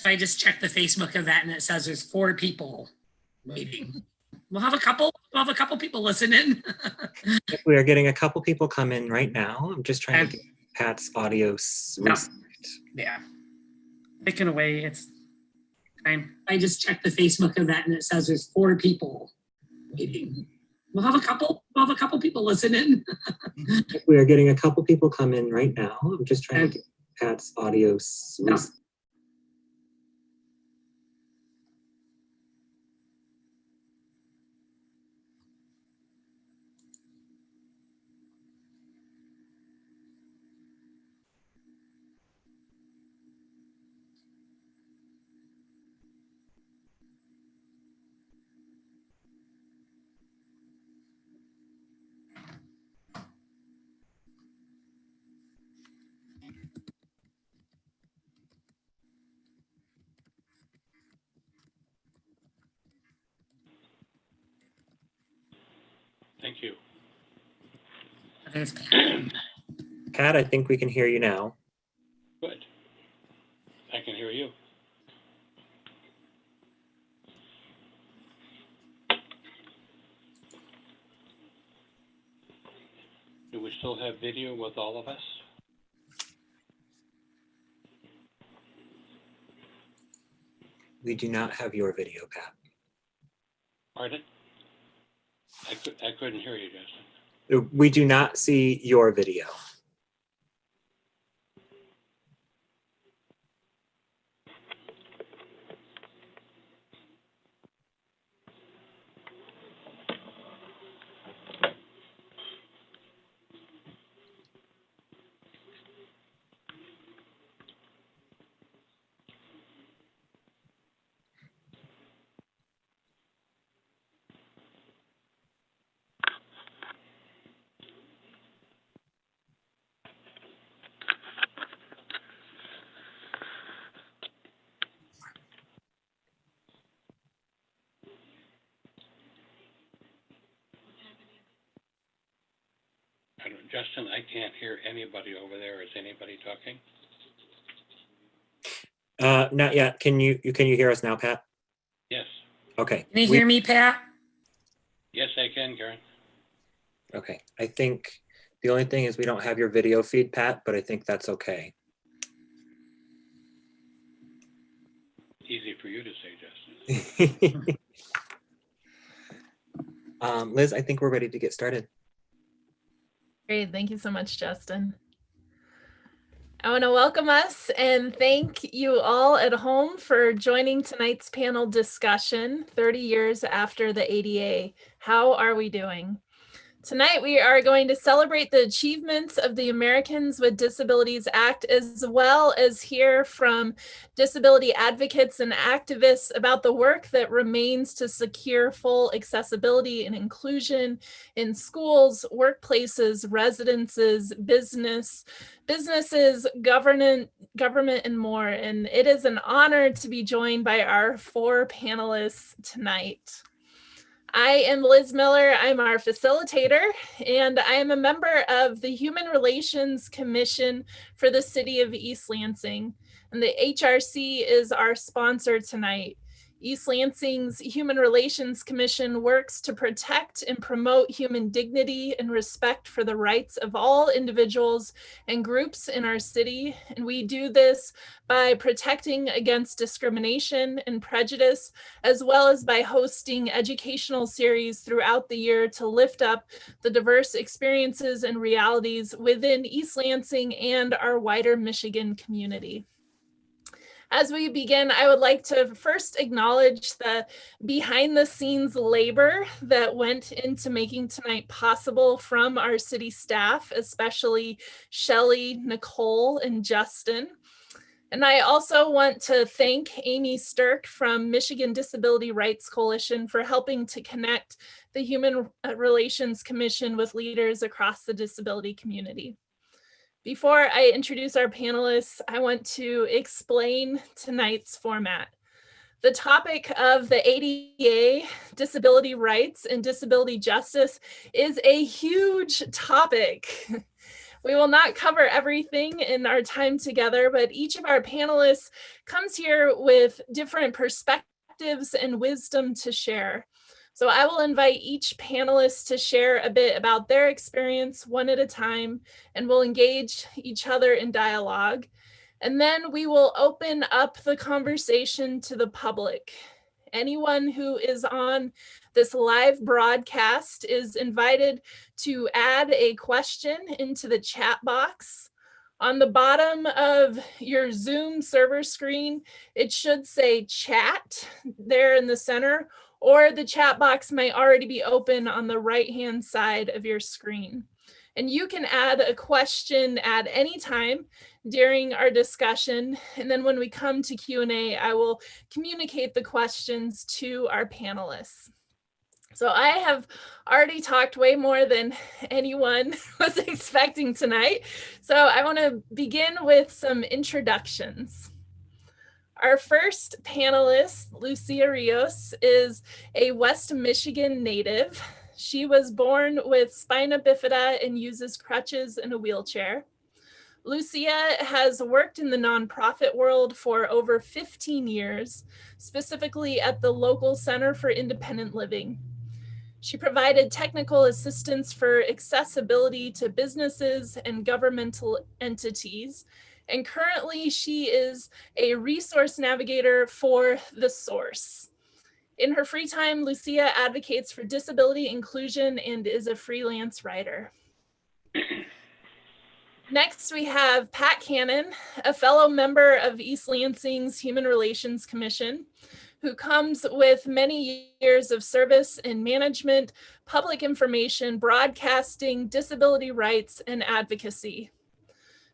So I just checked the Facebook event and it says there's 4 people waiting. We'll have a couple people listening. We are getting a couple people come in right now. I'm just trying to Okay. get Pat's audio reset. Yeah. Taken away. It's time. I just checked the Facebook event and it says there's 4 people waiting. We'll have a couple people listening. We are getting a couple people come in right now. I'm just trying to get Pat's audio reset. Thank you. There's Pat. Pat, I think we can hear you now. Good. I can hear you. Do we still have video with all of us? We do not have your video, Pat. Pardon? I couldn't hear you, Justin. We do not see your video. Justin, I can't hear anybody over there. Is anybody talking? Not yet. Can you hear us now, Pat? Yes. Okay. Can you hear me, Pat? Yes, I can, Karen. Okay. I think the only thing is we don't have your video feed, Pat, but I think that's okay. Easy for you to say, Justin. Liz, I think we're ready to get started. Great. Thank you so much, Justin. I want to welcome us and thank you all at home for joining tonight's panel discussion, 30 years after the ADA. How are we doing? Tonight, we are going to celebrate the achievements of the Americans with Disabilities Act, as well as hear from disability advocates and activists about the work that remains to secure full accessibility and inclusion in schools, workplaces, residences, businesses, government, and more. And it is an honor to be joined by our 4 panelists tonight. I am Liz Miller. I'm our facilitator, and I am a member of the Human Relations Commission for the City of East Lansing. And the HRC is our sponsor tonight. East Lansing's Human Relations Commission works to protect and promote human dignity and respect for the rights of all individuals and groups in our city. And we do this by protecting against discrimination and prejudice, as well as by hosting educational series throughout the year to lift up the diverse experiences and realities within East Lansing and our wider Michigan community. As we begin, I would like to first acknowledge the behind the scenes labor that went into making tonight possible from our city staff, especially Shelley, Nicole, and Justin. And I also want to thank Amy Stirk from Michigan Disability Rights Coalition for helping to connect the Human Relations Commission with leaders across the disability community. Before I introduce our panelists, I want to explain tonight's format. The topic of the ADA, disability rights and disability justice, is a huge topic. We will not cover everything in our time together, but each of our panelists comes here with different perspectives and wisdom to share. So I will invite each panelist to share a bit about their experience one at a time, and we'll engage each other in dialogue. And then we will open up the conversation to the public. Anyone who is on this live broadcast is invited to add a question into the chat box. On the bottom of your Zoom server screen, it should say chat there in the center, or the chat box may already be open on the right-hand side of your screen. And you can add a question at any time during our discussion. And then when we come to Q&A, I will communicate the questions to our panelists. So I have already talked way more than anyone was expecting tonight. So I want to begin with some introductions. Our first panelist, Lucia Rios, is a West Michigan native. She was born with spina bifida and uses crutches and a wheelchair. Lucia has worked in the nonprofit world for over 15 years, specifically at the local Center for Independent Living. She provided technical assistance for accessibility to businesses and governmental entities. And currently she is a resource navigator for The Source. In her free time, Lucia advocates for disability inclusion and is a freelance writer. Next, we have Pat Cannon, a fellow member of East Lansing's Human Relations Commission, who comes with many years of service in management, public information, broadcasting, disability rights, and advocacy.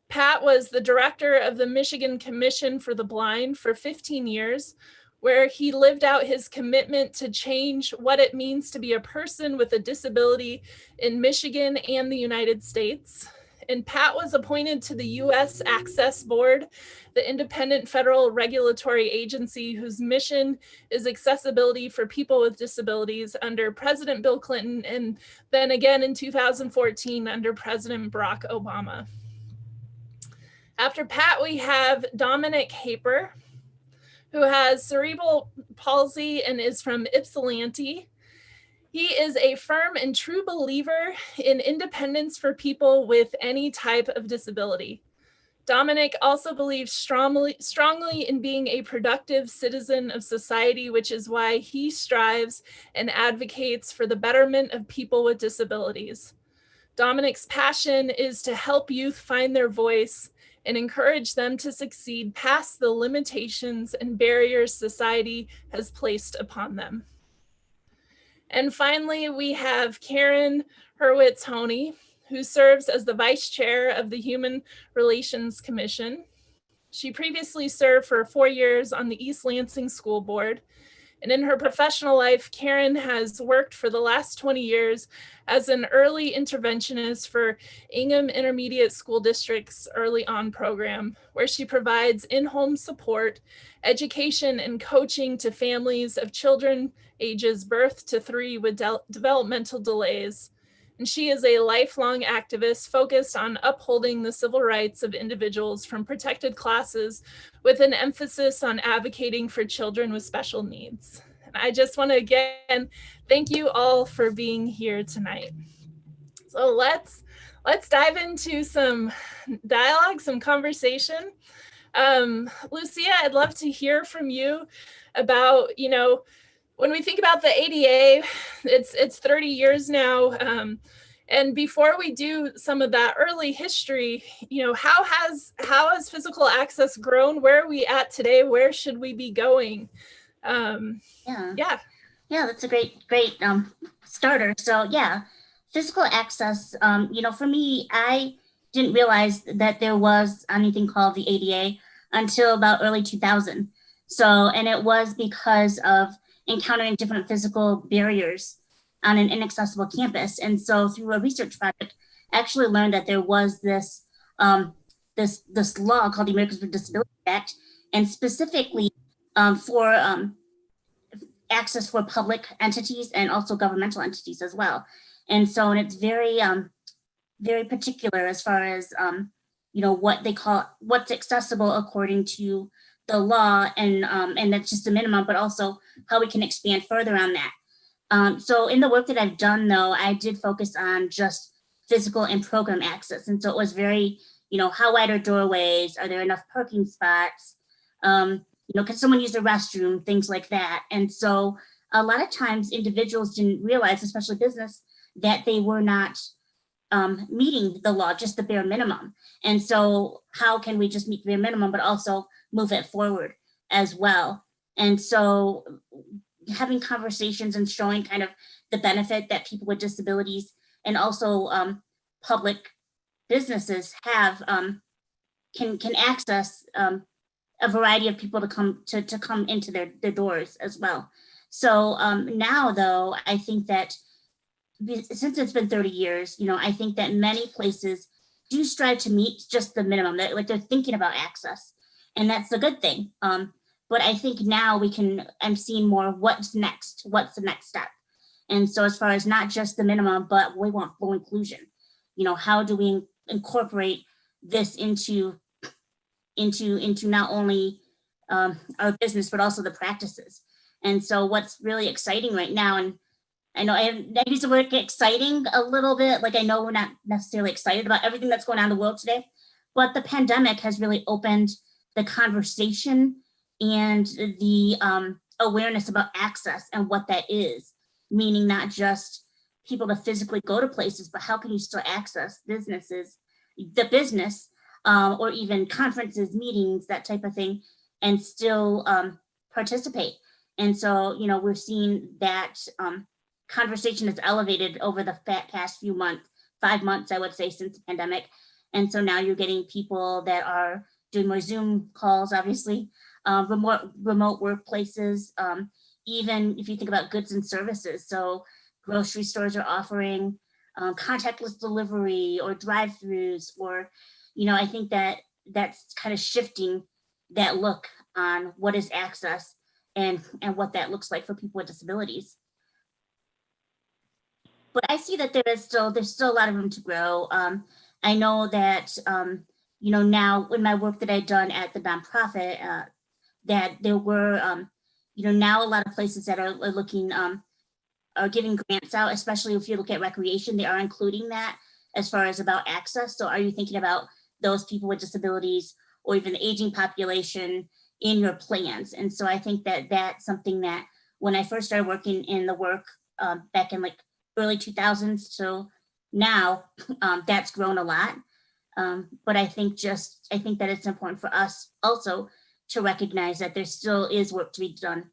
Pat was the director of the Michigan Commission for the Blind for 15 years, where he lived out his commitment to change what it means to be a person with a disability in Michigan and the United States. And Pat was appointed to the U.S. Access Board, the independent federal regulatory agency whose mission is accessibility for people with disabilities under President Bill Clinton, and then again in 2014 under President Barack Obama. After Pat, we have Dominic Haper, who has cerebral palsy and is from Ypsilanti. He is a firm and true believer in independence for people with any type of disability. Dominic also believes strongly in being a productive citizen of society, which is why he strives and advocates for the betterment of people with disabilities. Dominic's passion is to help youth find their voice and encourage them to succeed past the limitations and barriers society has placed upon them. And finally, we have Karen Hurwitz-Honey, who serves as the vice chair of the Human Relations Commission. She previously served for 4 years on the East Lansing School Board. And in her professional life, Karen has worked for the last 20 years as an early interventionist for Ingham Intermediate School District's Early On program, where she provides in-home support, education, and coaching to families of children ages birth to 3 with developmental delays. And she is a lifelong activist focused on upholding the civil rights of individuals from protected classes with an emphasis on advocating for children with special needs. And I just want to again, thank you all for being here tonight. So let's dive into some dialogue, some conversation. Lucia, I'd love to hear from you about, when we think about the ADA, it's 30 years now. And before we do some of that early history, how has physical access grown? Where are we at today? Where should we be going? Yeah, that's a great starter. So yeah, physical access, for me, I didn't realize that there was anything called the ADA until about early 2000. So, and it was because of encountering different physical barriers on an inaccessible campus. And so through a research project, I actually learned that there was this law called the Americans with Disabilities Act, and specifically for access for public entities and also governmental entities as well. And so, and it's very very particular as far as, what they call, what's accessible according to the law, and that's just the minimum, but also how we can expand further on that. So in the work that I've done, though, I did focus on just physical and program access. And so it was very, how wide are doorways? Are there enough parking spots? Can someone use the restroom? Things like that. And so a lot of times individuals didn't realize, especially business, that they were not meeting the law, just the bare minimum. And so how can we just meet the bare minimum, but also move it forward as well? And so having conversations and showing kind of the benefit that people with disabilities and also public businesses have can access a variety of people to come into their doors as well. So now, though, I think that since it's been 30 years, I think that many places do strive to meet just the minimum. They're thinking about access, and that's a good thing. But I think now I'm seeing more what's next, what's the next step. And so as far as not just the minimum, but we want full inclusion. How do we incorporate this into not only our business, but also the practices? And so what's really exciting right now, and I know I use the word exciting a little bit, like I know we're not necessarily excited about everything that's going on in the world today, but the pandemic has really opened the conversation and the awareness about access and what that is, meaning not just people to physically go to places, but how can you still access businesses, the business, or even conferences, meetings, that type of thing, and still participate. And so, we're seeing that conversation is elevated over the past few months, 5 months, I would say, since the pandemic. And so now you're getting people that are doing more Zoom calls, obviously, remote workplaces, even if you think about goods and services. So grocery stores are offering contactless delivery or drive-throughs, or, I think that that's kind of shifting that look on what is access and what that looks like for people with disabilities. But I see that there's still a lot of room to grow. I know that, now in my work that I've done at the nonprofit, that there were, now a lot of places that are looking, are giving grants out, especially if you look at recreation, they are including that as far as about access. So are you thinking about those people with disabilities or even the aging population in your plans? And so I think that that's something that when I first started working in the work back in like early 2000s to now, that's grown a lot. But I think that it's important for us also to recognize that there still is work to be done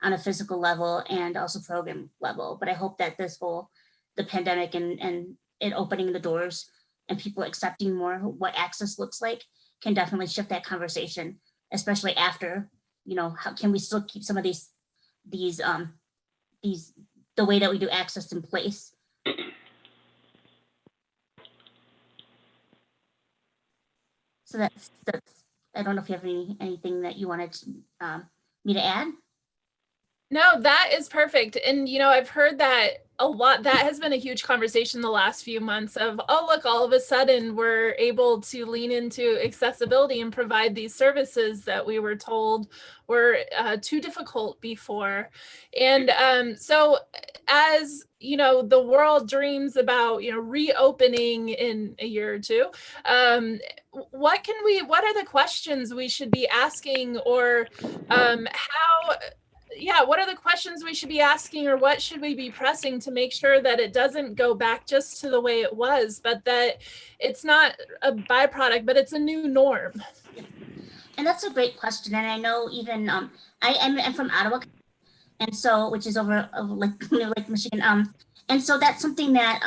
on a physical level and also program level. But I hope that the pandemic and it opening the doors and people accepting more what access looks like can definitely shift that conversation, especially after, how can we still keep some of these the way that we do access in place. So that's I don't know if you have anything that you wanted me to add. No, that is perfect. And, I've heard that a lot. That has been a huge conversation the last few months of, oh, look, all of a sudden we're able to lean into accessibility and provide these services that we were told were too difficult before. And so as, the world dreams about, reopening in a year or two, what are the questions we should be asking, or what are the questions we should be asking, or what should we be pressing to make sure that it doesn't go back just to the way it was, but that it's not a byproduct, but it's a new norm? And that's a great question. And I know even I'm from Ottawa, and so which is over Lake Michigan. And so that's something that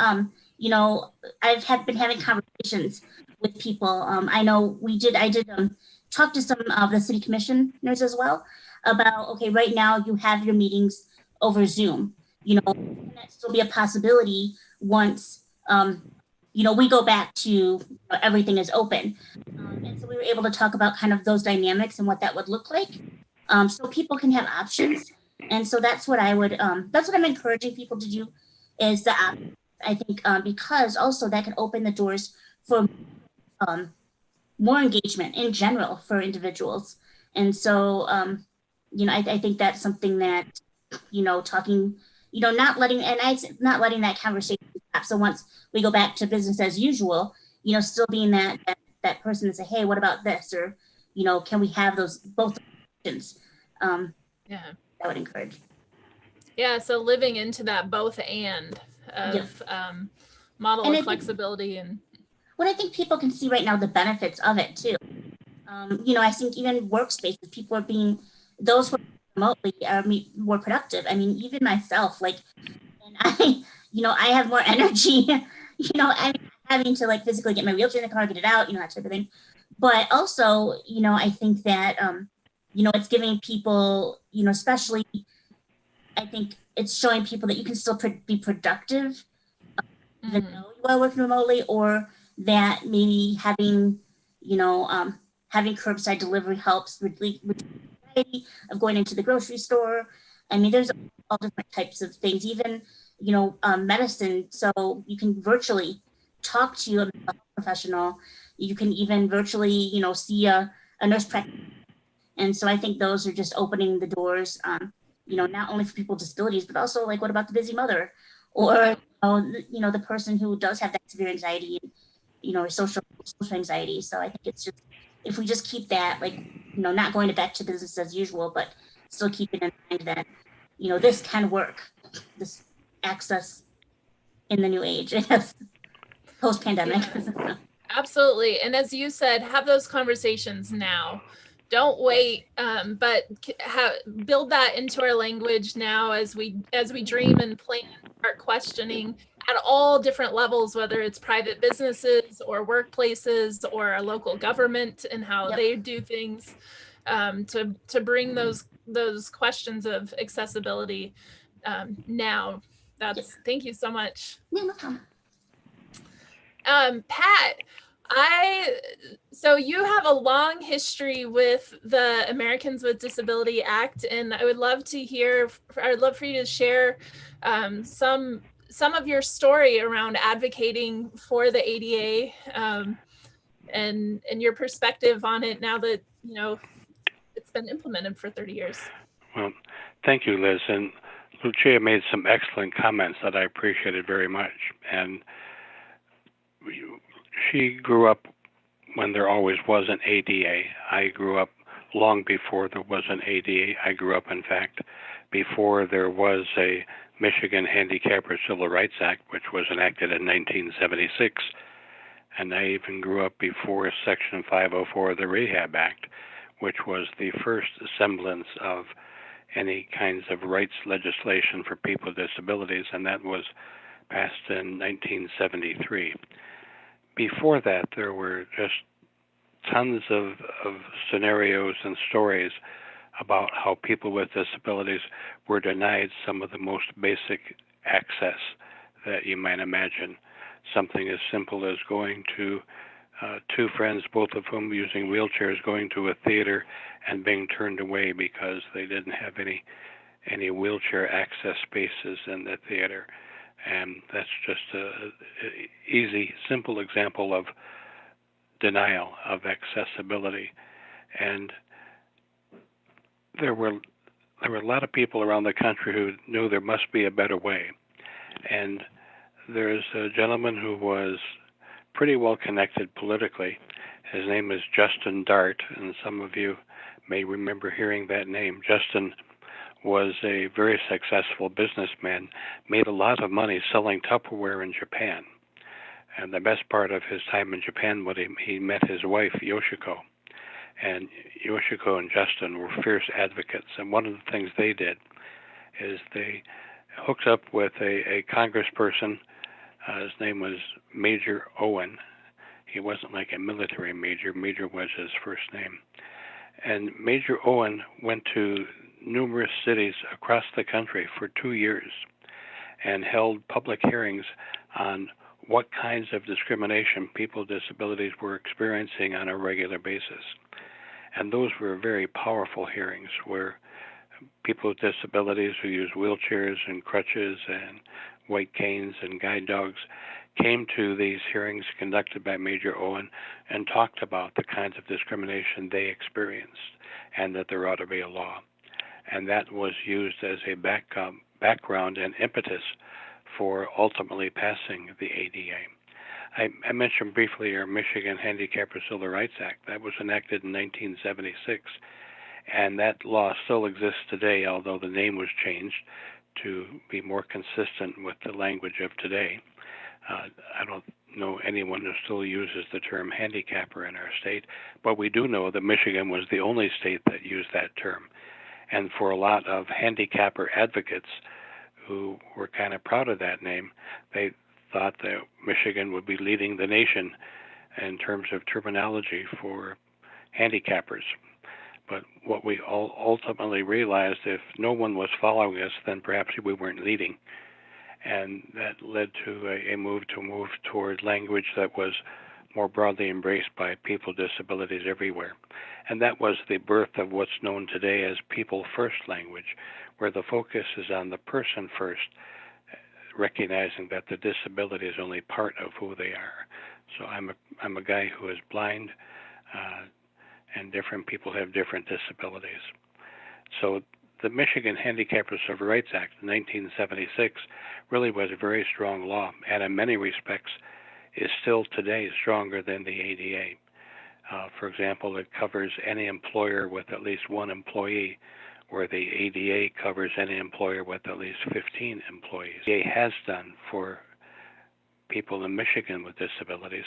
I've been having conversations with people. I know I did talk to some of the city commissioners as well about, okay, right now you have your meetings over Zoom, can that still be a possibility once, we go back to everything is open. And so we were able to talk about kind of those dynamics and what that would look like. So people can have options. And so that's what that's what I'm encouraging people to do, is the I think because also that can open the doors for more engagement in general for individuals. And so, I think that's something that, talking, not letting that conversation stop. So once we go back to business as usual, still being that person to say, hey, what about this? Or, can we have those both options? Yeah. That would encourage. Yeah. So living into that both and of model of flexibility and what I think people can see right now, the benefits of it too. I think even workspaces, people are being, those who are remotely are more productive. I mean, even myself, like, and I have more energy, I'm having to like physically get my wheelchair in the car, get it out, that type of thing. But also, I think that, it's giving people, especially, I think it's showing people that you can still be productive, even though you are working remotely, or that maybe having, having curbside delivery helps with anxiety of going into the grocery store. I mean, there's all different types of things, even, medicine. So you can virtually talk to a professional. You can even virtually, see a nurse practitioner. And so I think those are just opening the doors, not only for people with disabilities, but also like, what about the busy mother? Or, the person who does have that severe anxiety and, or social anxiety. So I think it's just, if we just keep that, like, not going back to business as usual, but still keeping in mind that, this can work, this access in the new age, post-pandemic. Yeah, absolutely. And as you said, have those conversations now. Don't wait, but build that into our language now as we dream and plan, start questioning at all different levels, whether it's private businesses or workplaces or a local government and how they do things, to bring those questions of accessibility now. Thank you so much. Yeah, no problem. Pat, so you have a long history with the Americans with Disability Act, and I would love for you to share some of your story around advocating for the ADA, and your perspective on it now that it's been implemented for 30 years. Well, thank you, Liz. And Lucia made some excellent comments that I appreciated very much. And she grew up when there always was an ADA. I grew up long before there was an ADA. I grew up, in fact, before there was a Michigan Handicapper Civil Rights Act, which was enacted in 1976. And I even grew up before Section 504 of the Rehab Act, which was the first semblance of any kinds of rights legislation for people with disabilities, and that was passed in 1973. Before that, there were just tons of scenarios and stories about how people with disabilities were denied some of the most basic access that you might imagine. Something as simple as going to two friends, both of whom using wheelchairs, going to a theater and being turned away because they didn't have any wheelchair access spaces in the theater. And that's just a easy, simple example of denial of accessibility. And there were a lot of people around the country who knew there must be a better way. And there's a gentleman who was pretty well connected politically. His name is Justin Dart, and some of you may remember hearing that name. Justin was a very successful businessman, made a lot of money selling Tupperware in Japan. And the best part of his time in Japan was he met his wife, Yoshiko. And Yoshiko and Justin were fierce advocates. And one of the things they did is they hooked up with a congressperson. His name was Major Owen. He wasn't like a military major. Major was his first name. And Major Owen went to numerous cities across the country for 2 years and held public hearings on what kinds of discrimination people with disabilities were experiencing on a regular basis. And those were very powerful hearings where people with disabilities who use wheelchairs and crutches and white canes and guide dogs, came to these hearings conducted by Major Owen and talked about the kinds of discrimination they experienced and that there ought to be a law. And that was used as a background and impetus for ultimately passing the ADA. I mentioned briefly our Michigan Handicappers Civil Rights Act. That was enacted in 1976, and that law still exists today, although the name was changed to be more consistent with the language of today. I don't know anyone who still uses the term handicapper in our state, but we do know that Michigan was the only state that used that term. And for a lot of handicapper advocates who were kind of proud of that name, they thought that Michigan would be leading the nation in terms of terminology for handicappers. But what we ultimately realized, if no one was following us, then perhaps we weren't leading. And that led to a move toward language that was more broadly embraced by people with disabilities everywhere. And that was the birth of what's known today as People First language, where the focus is on the person first, recognizing that the disability is only part of who they are. So I'm a guy who is blind, and different people have different disabilities. So the Michigan Handicappers Civil Rights Act in 1976 really was a very strong law, and in many respects is still today stronger than the ADA. For example, it covers any employer with at least one employee, where the ADA covers any employer with at least 15 employees. The ADA has done for people in Michigan with disabilities.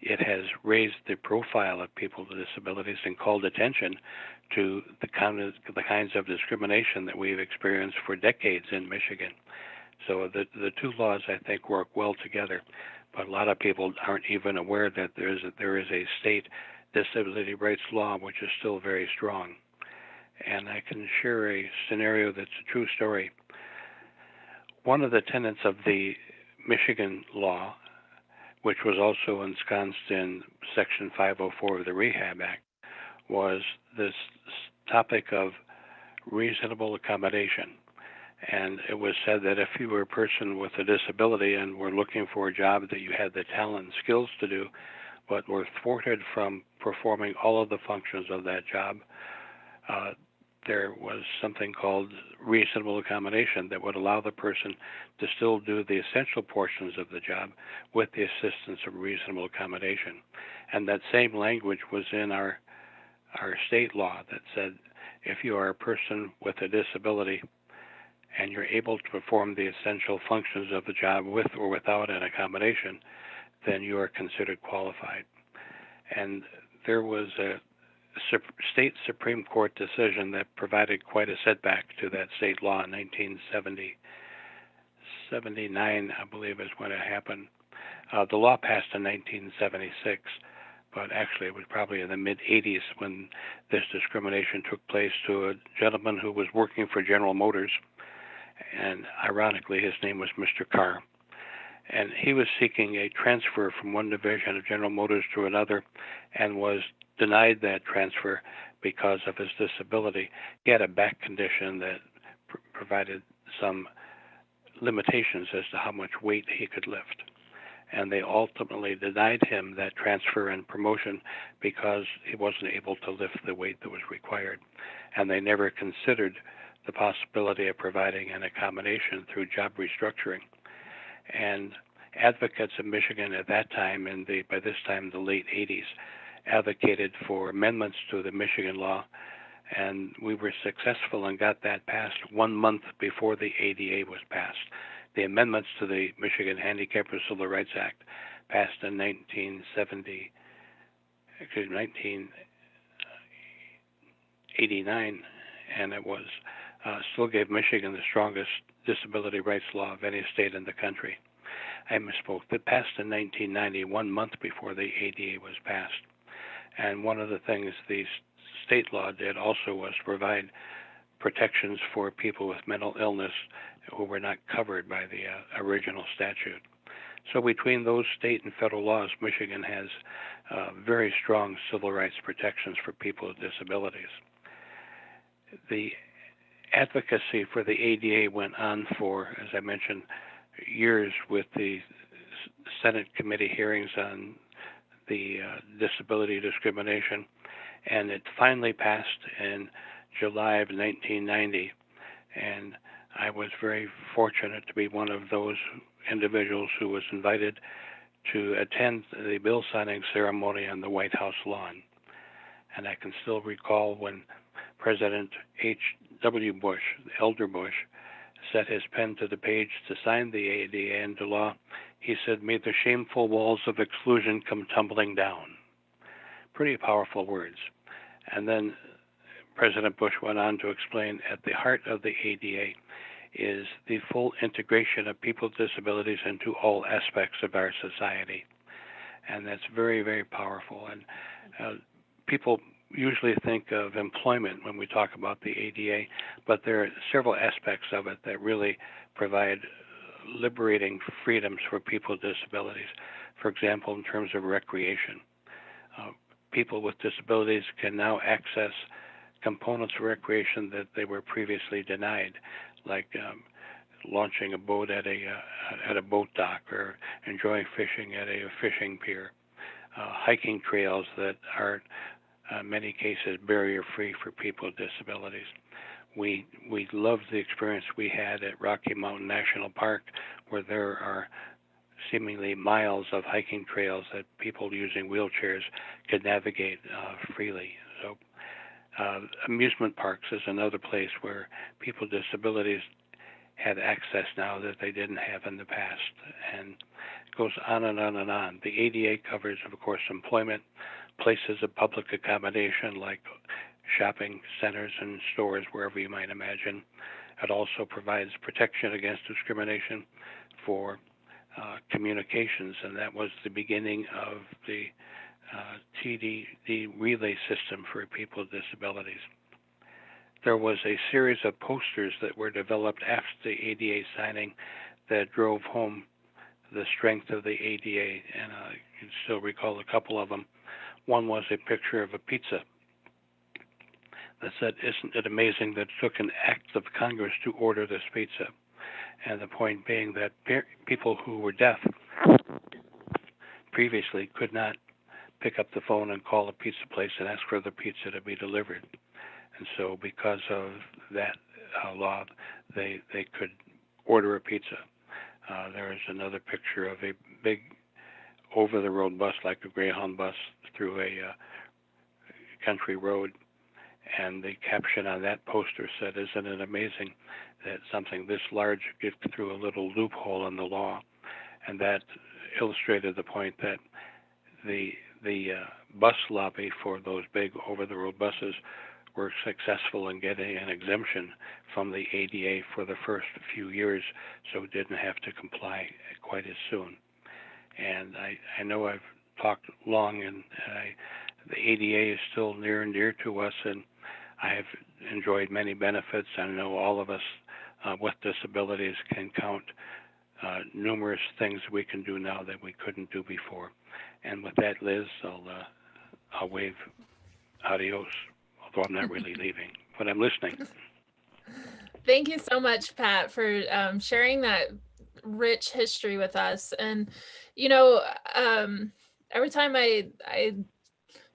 It has raised the profile of people with disabilities and called attention to the kinds of discrimination that we've experienced for decades in Michigan. So the two laws, I think, work well together, but a lot of people aren't even aware that there is a state disability rights law which is still very strong. And I can share a scenario that's a true story. One of the tenets of the Michigan law, which was also ensconced in Section 504 of the Rehab Act, was this topic of reasonable accommodation. And it was said that if you were a person with a disability and were looking for a job that you had the talent and skills to do, but were thwarted from performing all of the functions of that job, there was something called reasonable accommodation that would allow the person to still do the essential portions of the job with the assistance of reasonable accommodation. And that same language was in our state law that said if you are a person with a disability and you're able to perform the essential functions of the job with or without an accommodation, then you are considered qualified. And there was a state Supreme Court decision that provided quite a setback to that state law in 1979, I believe is when it happened. The law passed in 1976, but actually it was probably in the mid-'80s when this discrimination took place to a gentleman who was working for General Motors, and ironically his name was Mr. Carr. And he was seeking a transfer from one division of General Motors to another and was denied that transfer because of his disability. He had a back condition that provided some limitations as to how much weight he could lift. And they ultimately denied him that transfer and promotion because he wasn't able to lift the weight that was required. And they never considered the possibility of providing an accommodation through job restructuring. And advocates in Michigan at that time, by this time the late 80s, advocated for amendments to the Michigan law, and we were successful and got that passed 1 month before the ADA was passed. The amendments to the Michigan Handicappers Civil Rights Act passed in 1989, and it was still gave Michigan the strongest disability rights law of any state in the country. I misspoke. It passed in 1990, 1 month before the ADA was passed. And one of the things the state law did also was provide protections for people with mental illness who were not covered by the original statute. So between those state and federal laws, Michigan has very strong civil rights protections for people with disabilities. The advocacy for the ADA went on for, as I mentioned, years with the Senate committee hearings on the disability discrimination, and it finally passed in July of 1990. And I was very fortunate to be one of those individuals who was invited to attend the bill signing ceremony on the White House lawn. And I can still recall when President H.W. Bush, Elder Bush, set his pen to the page to sign the ADA into law, he said, "May the shameful walls of exclusion come tumbling down." Pretty powerful words. And then President Bush went on to explain, at the heart of the ADA is the full integration of people with disabilities into all aspects of our society. And that's very, very powerful. And people usually think of employment when we talk about the ADA, but there are several aspects of it that really provide liberating freedoms for people with disabilities. For example, in terms of recreation, people with disabilities can now access components of recreation that they were previously denied, like launching a boat at a boat dock, or enjoying fishing at a fishing pier, hiking trails that are in many cases barrier-free for people with disabilities. We loved the experience we had at Rocky Mountain National Park, where there are seemingly miles of hiking trails that people using wheelchairs could navigate freely. So amusement parks is another place where people with disabilities have access now that they didn't have in the past, and it goes on and on and on. The ADA covers, of course, employment, places of public accommodation like shopping centers and stores, wherever you might imagine. It also provides protection against discrimination for communications, and that was the beginning of the TDD relay system for people with disabilities. There was a series of posters that were developed after the ADA signing that drove home the strength of the ADA, and I can still recall a couple of them. One was a picture of a pizza that said, "Isn't it amazing that it took an act of Congress to order this pizza?" And the point being that people who were deaf previously could not pick up the phone and call a pizza place and ask for the pizza to be delivered. And so because of that law, they could order a pizza. There is another picture of a big over-the-road bus, like a Greyhound bus, through a country road. And the caption on that poster said, "Isn't it amazing that something this large gets through a little loophole in the law?" And that illustrated the point that the bus lobby for those big over-the-road buses were successful in getting an exemption from the ADA for the first few years, so it didn't have to comply quite as soon. And I know I've talked long, and the ADA is still near and dear to us, and I have enjoyed many benefits. I know all of us with disabilities can count numerous things we can do now that we couldn't do before. And with that, Liz, I'll wave adios, although I'm not really leaving, but I'm listening. Thank you so much, Pat, for sharing that rich history with us. And, you know, every time I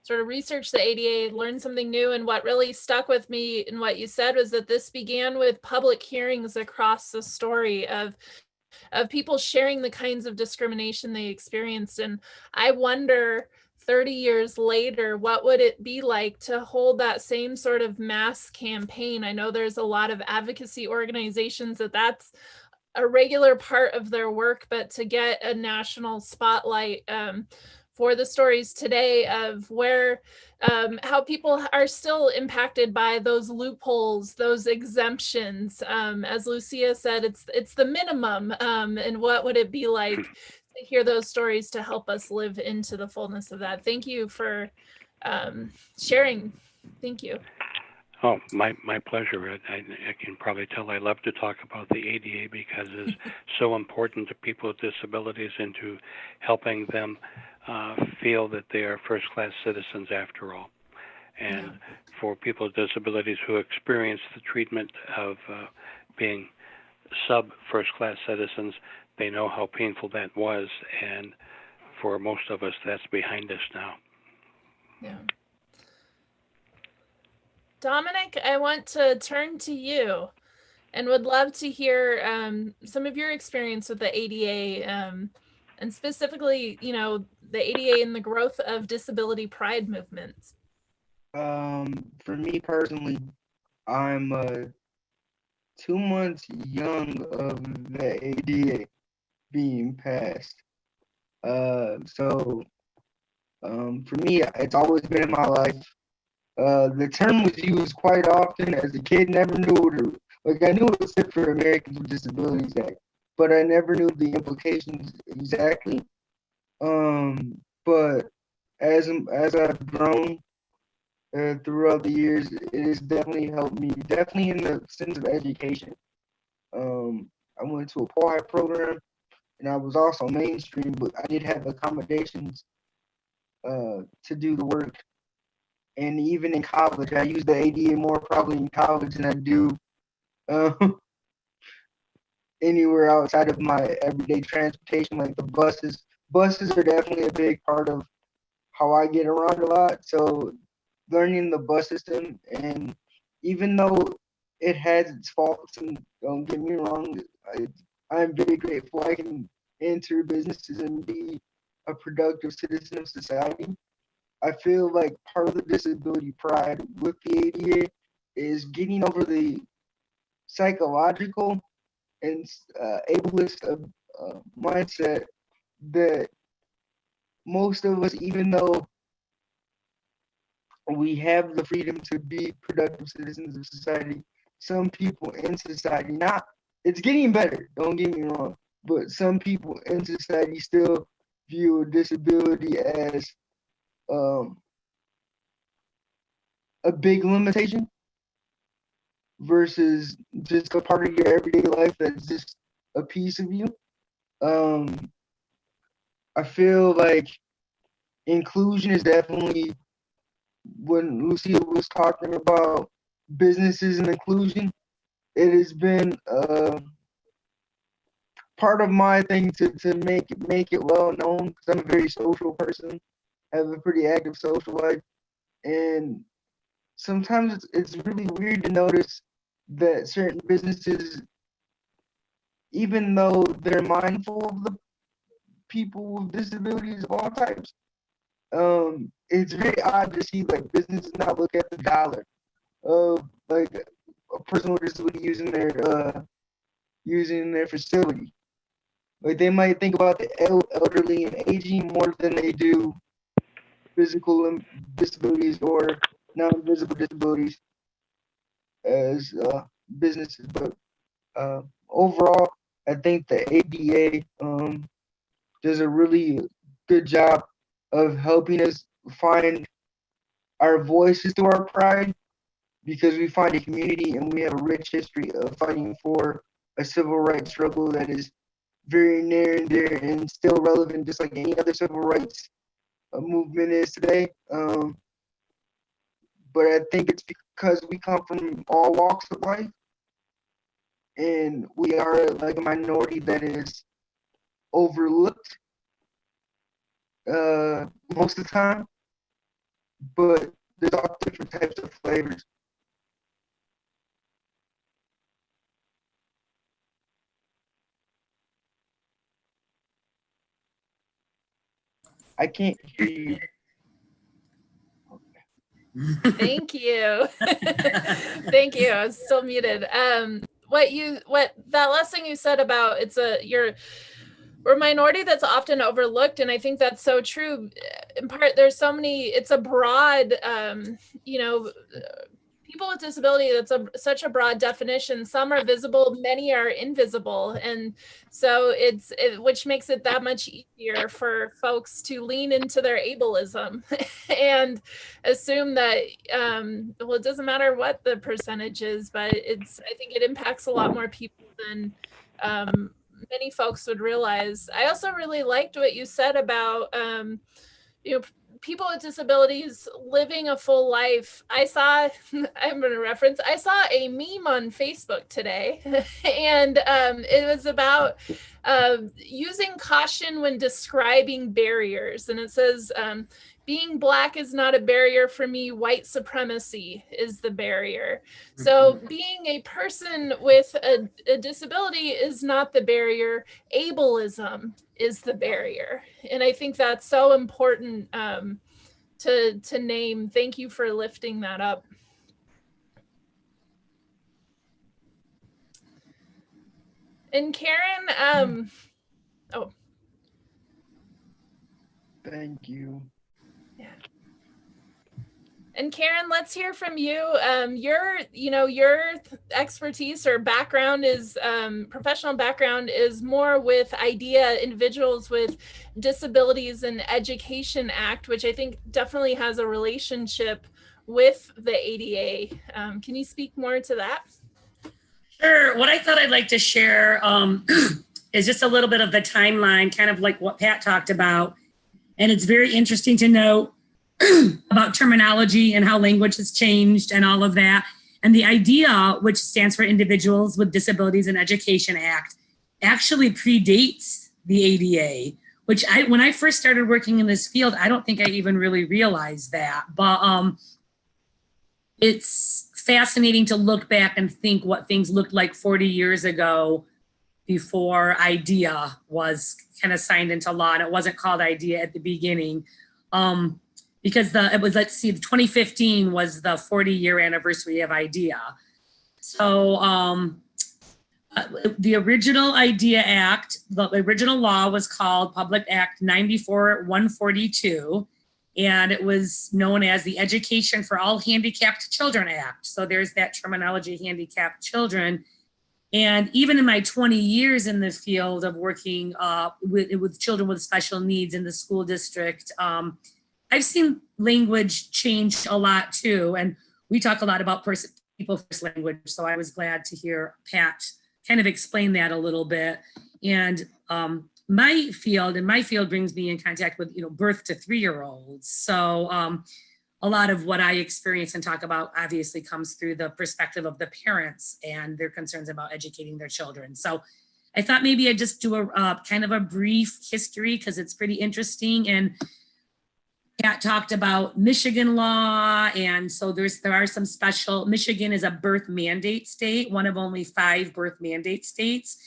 sort of researched the ADA, learned something new, and what really stuck with me in what you said was that this began with public hearings across the story of people sharing the kinds of discrimination they experienced. And I wonder, 30 years later, what would it be like to hold that same sort of mass campaign? I know there's a lot of advocacy organizations that's a regular part of their work, but to get a national spotlight for the stories today of where how people are still impacted by those loopholes, those exemptions. As Lucia said, it's the minimum. And what would it be like to hear those stories to help us live into the fullness of that? Thank you for sharing. Thank you. Oh, my pleasure. I can probably tell I love to talk about the ADA because it's so important to people with disabilities and to helping them feel that they are first-class citizens after all. And for people with disabilities who experience the treatment of being sub-first-class citizens, they know how painful that was, and for most of us, that's behind us now. Yeah. Dominic, I want to turn to you and would love to hear some of your experience with the ADA, and specifically, the ADA and the growth of disability pride movements. For me personally, I'm 2 months young of the ADA being passed. So for me, it's always been in my life. The term was used quite often. As a kid, never knew I knew it was for Americans with Disabilities Act, but I never knew the implications exactly. But as I've grown throughout the years, it has definitely helped me, definitely in the sense of education. I went to a Paul High program, and I was also mainstream, but I did have accommodations to do the work. And even in college, I use the ADA more probably in college than I do anywhere outside of my everyday transportation, like the buses. Buses are definitely a big part of how I get around a lot. So learning the bus system, and even though it has its faults, and don't get me wrong, I'm very grateful I can enter businesses and be a productive citizen of society. I feel like part of the disability pride with the ADA is getting over the psychological and ableist mindset that most of us, even though we have the freedom to be productive citizens of society, some people in society, it's getting better, don't get me wrong, but some people in society still view a disability as a big limitation versus just a part of your everyday life that's just a piece of you. I feel like inclusion is definitely, when Lucia was talking about businesses and inclusion, it has been part of my thing to make it well known, because I'm a very social person, I have a pretty active social life, and sometimes it's really weird to notice that certain businesses, even though they're mindful of the people with disabilities of all types, it's very odd to see like businesses not look at the dollar of like a person with disability using their facility. Like they might think about the elderly and aging more than they do physical disabilities or non-visible disabilities as businesses. But overall, I think the ADA does a really good job of helping us find our voices through our pride, because we find a community and we have a rich history of fighting for a civil rights struggle that is very near and dear and still relevant, just like any other civil rights movement is today. But I think it's because we come from all walks of life, and we are like a minority that is overlooked most of the time, but there's all different types of flavors. I can't hear you. Thank you. Thank you. I was still muted. What that last thing you said about we're a minority that's often overlooked, and I think that's so true. In part, it's a broad, people with disability, such a broad definition. Some are visible, many are invisible, and so which makes it that much easier for folks to lean into their ableism and assume that it doesn't matter what the percentage is, but I think it impacts a lot more people than many folks would realize. I also really liked what you said about people with disabilities living a full life. I saw a meme on Facebook today, and it was about using caution when describing barriers. And it says, being Black is not a barrier for me. White supremacy is the barrier. So being a person with a disability is not the barrier. Ableism is the barrier. And I think that's so important to name. Thank you for lifting that up. And Karen, Thank you. Yeah. And Karen, let's hear from you. Your expertise or background is professional background is more with IDEA, Individuals with Disabilities and Education Act, which I think definitely has a relationship with the ADA. Can you speak more to that? Sure. What I thought I'd like to share is just a little bit of the timeline, kind of like what Pat talked about. And it's very interesting to know about terminology and how language has changed and all of that. And the IDEA, which stands for Individuals with Disabilities and Education Act, actually predates the ADA, which when I first started working in this field, I don't think I even really realized that. But it's fascinating to look back and think what things looked like 40 years ago before IDEA was kind of signed into law. And it wasn't called IDEA at the beginning. Because 2015 was the 40-year anniversary of IDEA. So the original IDEA Act, the original law was called Public Act 94-142, and it was known as the Education for All Handicapped Children Act. So there's that terminology, handicapped children. And even in my 20 years in the field of working with children with special needs in the school district, I've seen language change a lot too. And we talk a lot about people first language. So I was glad to hear Pat kind of explain that a little bit. And my field brings me in contact with, birth to 3-year-olds. So a lot of what I experience and talk about obviously comes through the perspective of the parents and their concerns about educating their children. So I thought maybe I'd just do a kind of a brief history because it's pretty interesting. And Pat talked about Michigan law. And so there are some special, Michigan is a birth mandate state, one of only 5 birth mandate states.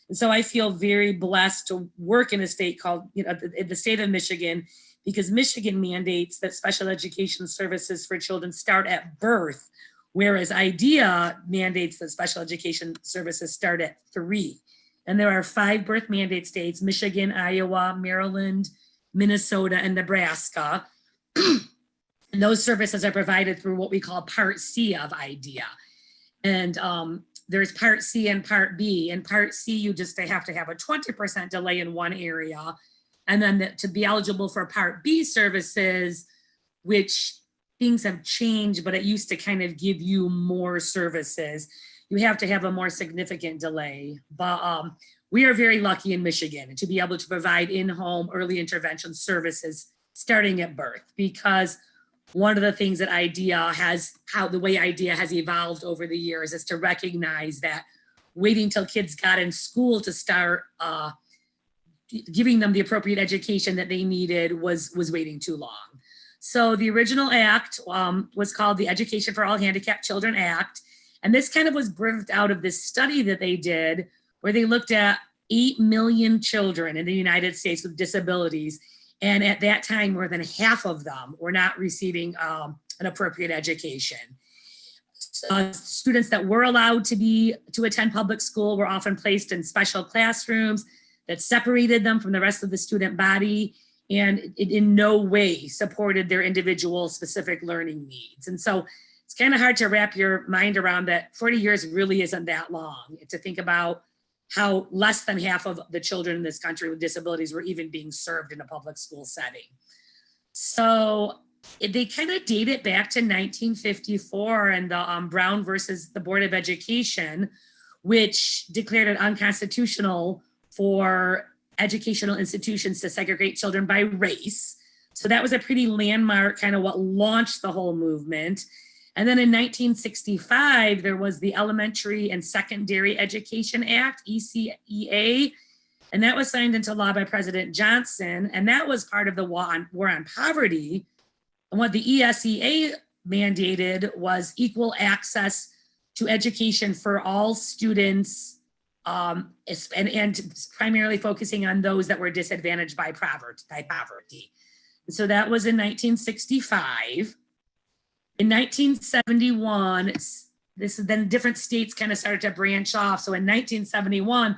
And so I feel very blessed to work in a state called, the state of Michigan, because Michigan mandates that special education services for children start at birth, whereas IDEA mandates that special education services start at 3. And there are 5 birth mandate states: Michigan, Iowa, Maryland, Minnesota, and Nebraska. And those services are provided through what we call Part C of IDEA. And there's Part C and Part B. In Part C, you just have to have a 20% delay in one area. And then to be eligible for Part B services, which things have changed, but it used to kind of give you more services, you have to have a more significant delay. But we are very lucky in Michigan to be able to provide in-home early intervention services starting at birth, because one of the things that the way IDEA has evolved over the years is to recognize that waiting till kids got in school to start giving them the appropriate education that they needed was waiting too long. So the original act was called the Education for All Handicapped Children Act. And this kind of was birthed out of this study that they did where they looked at 8 million children in the United States with disabilities. And at that time, more than half of them were not receiving an appropriate education. Students that were allowed to attend public school were often placed in special classrooms that separated them from the rest of the student body, and it in no way supported their individual specific learning needs. And so it's kind of hard to wrap your mind around that 40 years really isn't that long to think about how less than half of the children in this country with disabilities were even being served in a public school setting. So they kind of date it back to 1954 and the Brown versus the Board of Education, which declared it unconstitutional for educational institutions to segregate children by race. So that was a pretty landmark, kind of what launched the whole movement. And then in 1965, there was the Elementary and Secondary Education Act, ECEA, and that was signed into law by President Johnson. And that was part of the war on poverty. And what the ESEA mandated was equal access to education for all students, and primarily focusing on those that were disadvantaged by poverty. And so that was in 1965. In 1971, this is then different states kind of started to branch off. So in 1971,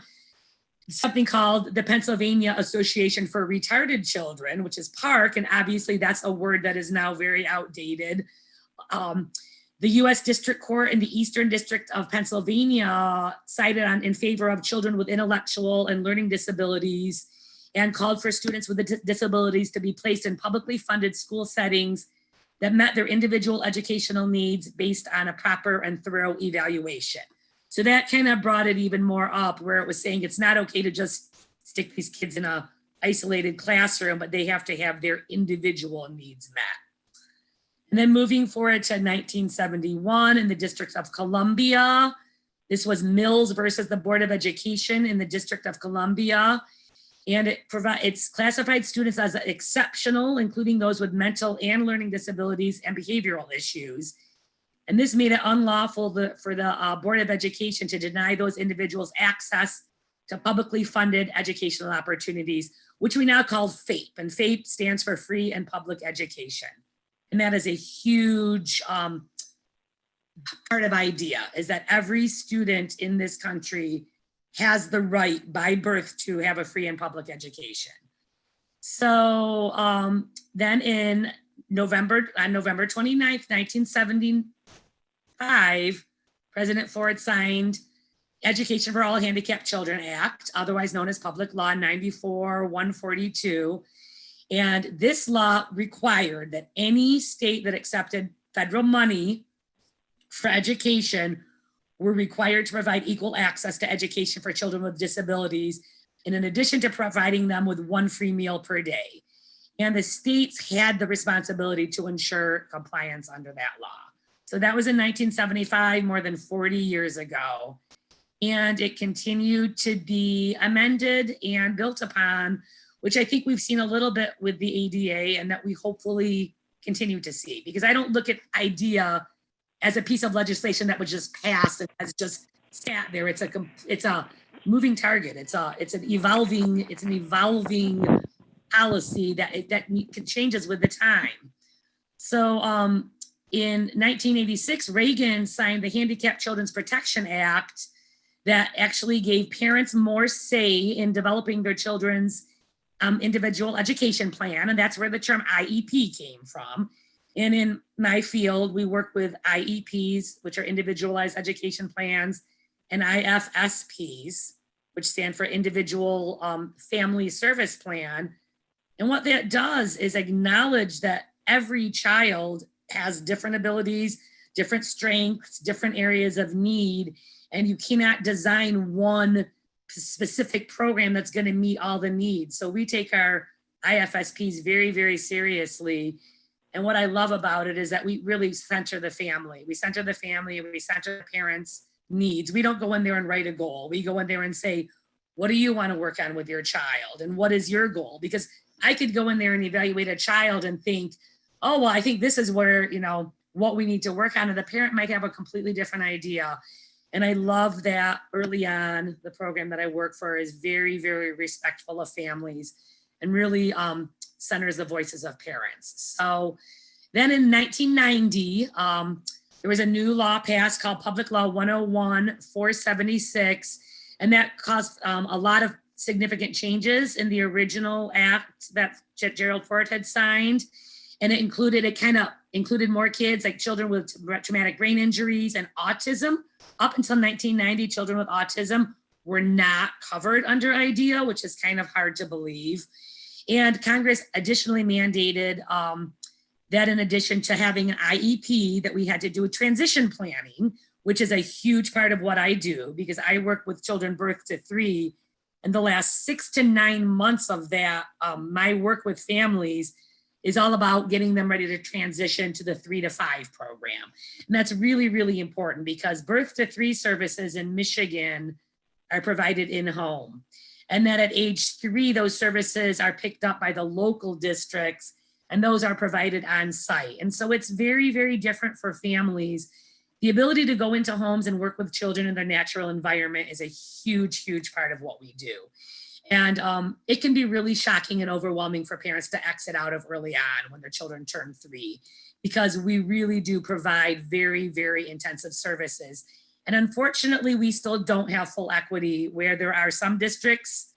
something called the Pennsylvania Association for Retarded Children, which is PARC, and obviously that's a word that is now very outdated. The U.S. District Court in the Eastern District of Pennsylvania sided in favor of children with intellectual and learning disabilities and called for students with disabilities to be placed in publicly funded school settings that met their individual educational needs based on a proper and thorough evaluation. So that kind of brought it even more up, where it was saying it's not okay to just stick these kids in a isolated classroom, but they have to have their individual needs met. And then moving forward to 1971 in the District of Columbia, this was Mills versus the Board of Education in the District of Columbia. And it's classified students as exceptional, including those with mental and learning disabilities and behavioral issues. And this made it unlawful for the Board of Education to deny those individuals access to publicly funded educational opportunities, which we now call FAPE. And FAPE stands for Free and Public Education. And that is a huge part of IDEA, is that every student in this country has the right by birth to have a free and public education. So then on November 29th, 1975, President Ford signed Education for All Handicapped Children Act, otherwise known as Public Law 94-142. And this law required that any state that accepted federal money for education were required to provide equal access to education for children with disabilities, and in addition to providing them with one free meal per day. And the states had the responsibility to ensure compliance under that law. So that was in 1975, more than 40 years ago. And it continued to be amended and built upon, which I think we've seen a little bit with the ADA, and that we hopefully continue to see, because I don't look at IDEA as a piece of legislation that was just passed and has just sat there. It's a moving target. It's an evolving policy that changes with the time. So in 1986, Reagan signed the Handicapped Children's Protection Act that actually gave parents more say in developing their children's individual education plan. And that's where the term IEP came from. And in my field, we work with IEPs, which are individualized education plans, and IFSPs, which stand for individual family service plan. And what that does is acknowledge that every child has different abilities, different strengths, different areas of need, and you cannot design one specific program that's going to meet all the needs. So we take our IFSPs very, very seriously. And what I love about it is that we really center the family. We center the family, we center the parents' needs. We don't go in there and write a goal. We go in there and say, what do you want to work on with your child? And what is your goal? Because I could go in there and evaluate a child and think, oh, well, I think this is where, what we need to work on. And the parent might have a completely different idea. And I love that early on, the program that I work for is very, very respectful of families and really centers the voices of parents. So then in 1990, there was a new law passed called Public Law 101-476, and that caused a lot of significant changes in the original act that Gerald Ford had signed. And it kind of included more kids, like children with traumatic brain injuries and autism. Up until 1990, children with autism were not covered under IDEA, which is kind of hard to believe. And Congress additionally mandated that in addition to having an IEP, that we had to do a transition planning, which is a huge part of what I do, because I work with children birth to 3. And the last 6 to 9 months of that, my work with families is all about getting them ready to transition to the 3 to 5 program. And that's really, really important because birth to 3 services in Michigan are provided in home. And then at age 3, those services are picked up by the local districts and those are provided on site. And so it's very, very different for families. The ability to go into homes and work with children in their natural environment is a huge, huge part of what we do. And it can be really shocking and overwhelming for parents to exit out of early on when their children turn 3, because we really do provide very, very intensive services. And unfortunately, we still don't have full equity, where there are some districts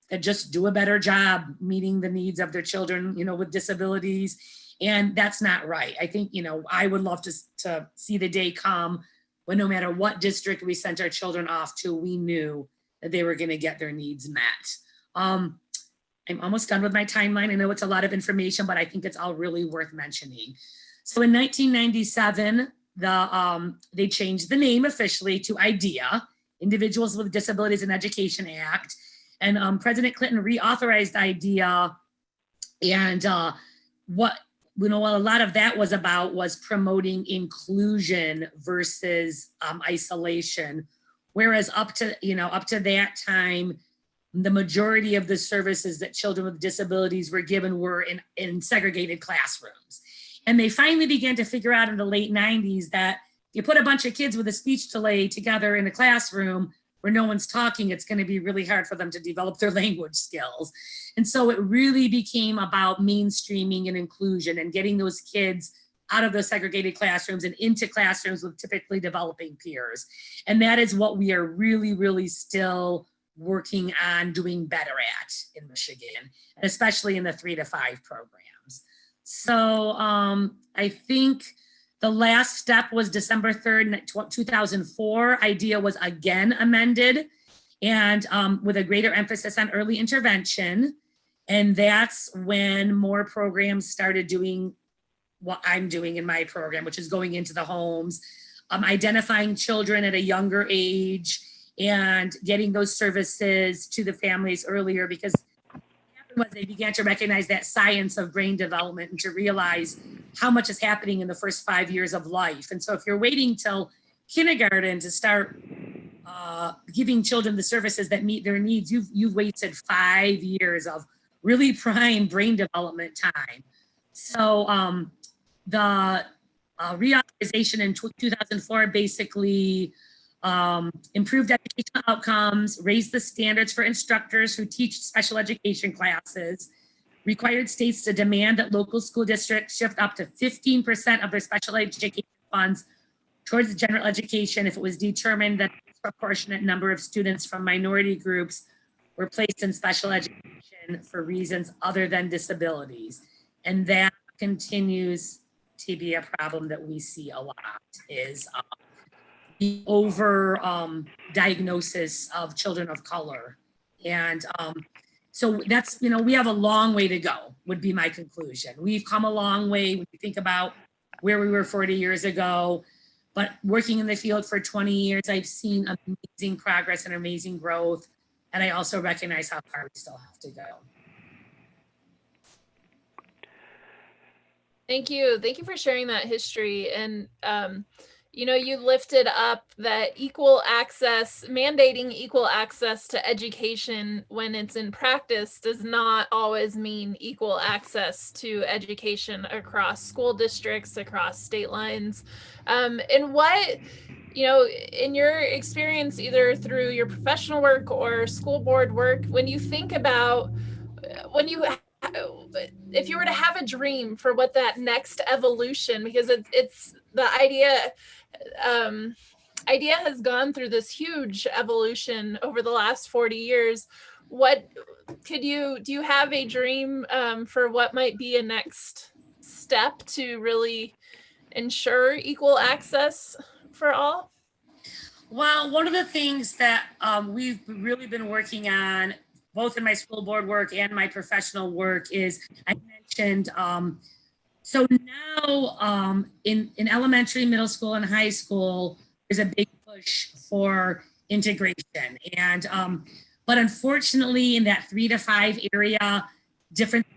that just do a better job meeting the needs of their children, you know, with disabilities. And that's not right. I think, you know, I would love to see the day come when no matter what district we sent our children off to, we knew that they were going to get their needs met. I'm almost done with my timeline. I know it's a lot of information, but I think it's all really worth mentioning. So in 1997, they changed the name officially to IDEA, Individuals with Disabilities in Education Act. And President Clinton reauthorized IDEA. And what a lot of that was about was promoting inclusion versus isolation. Whereas up to that time, the majority of the services that children with disabilities were given were in segregated classrooms. And they finally began to figure out in the late 90s that you put a bunch of kids with a speech delay together in a classroom where no one's talking, it's going to be really hard for them to develop their language skills. And so it really became about mainstreaming and inclusion and getting those kids out of those segregated classrooms and into classrooms with typically developing peers. And that is what we are really, really still working on doing better at in Michigan, and especially in the 3 to 5 programs. So I think the last step was December 3rd, 2004. IDEA was again amended, and with a greater emphasis on early intervention. And that's when more programs started doing what I'm doing in my program, which is going into the homes, identifying children at a younger age and getting those services to the families earlier, because what happened was they began to recognize that science of brain development and to realize how much is happening in the first 5 years of life. And so if you're waiting till kindergarten to start giving children the services that meet their needs, you've wasted 5 years of really prime brain development time. So the reauthorization in 2004 basically improved educational outcomes, raised the standards for instructors who teach special education classes, required states to demand that local school districts shift up to 15% of their special education funds towards general education if it was determined that a disproportionate number of students from minority groups were placed in special education for reasons other than disabilities. And that continues to be a problem that we see a lot, is the over diagnosis of children of color. And so that's, we have a long way to go, would be my conclusion. We've come a long way when you think about where we were 40 years ago, but working in the field for 20 years, I've seen amazing progress and amazing growth. And I also recognize how far we still have to go. Thank you. Thank you for sharing that history. And, you lifted up that equal access, mandating equal access to education when it's in practice does not always mean equal access to education across school districts, across state lines. And what, in your experience, either through your professional work or school board work, when you think about, if you were to have a dream for what that next evolution, because it's the idea has gone through this huge evolution over the last 40 years. Do you have a dream for what might be a next step to really ensure equal access for all? Well, one of the things that we've really been working on, both in my school board work and my professional work, is I mentioned, so now in elementary, middle school, and high school, there's a big push for integration. And, but unfortunately in that 3 to 5 area, different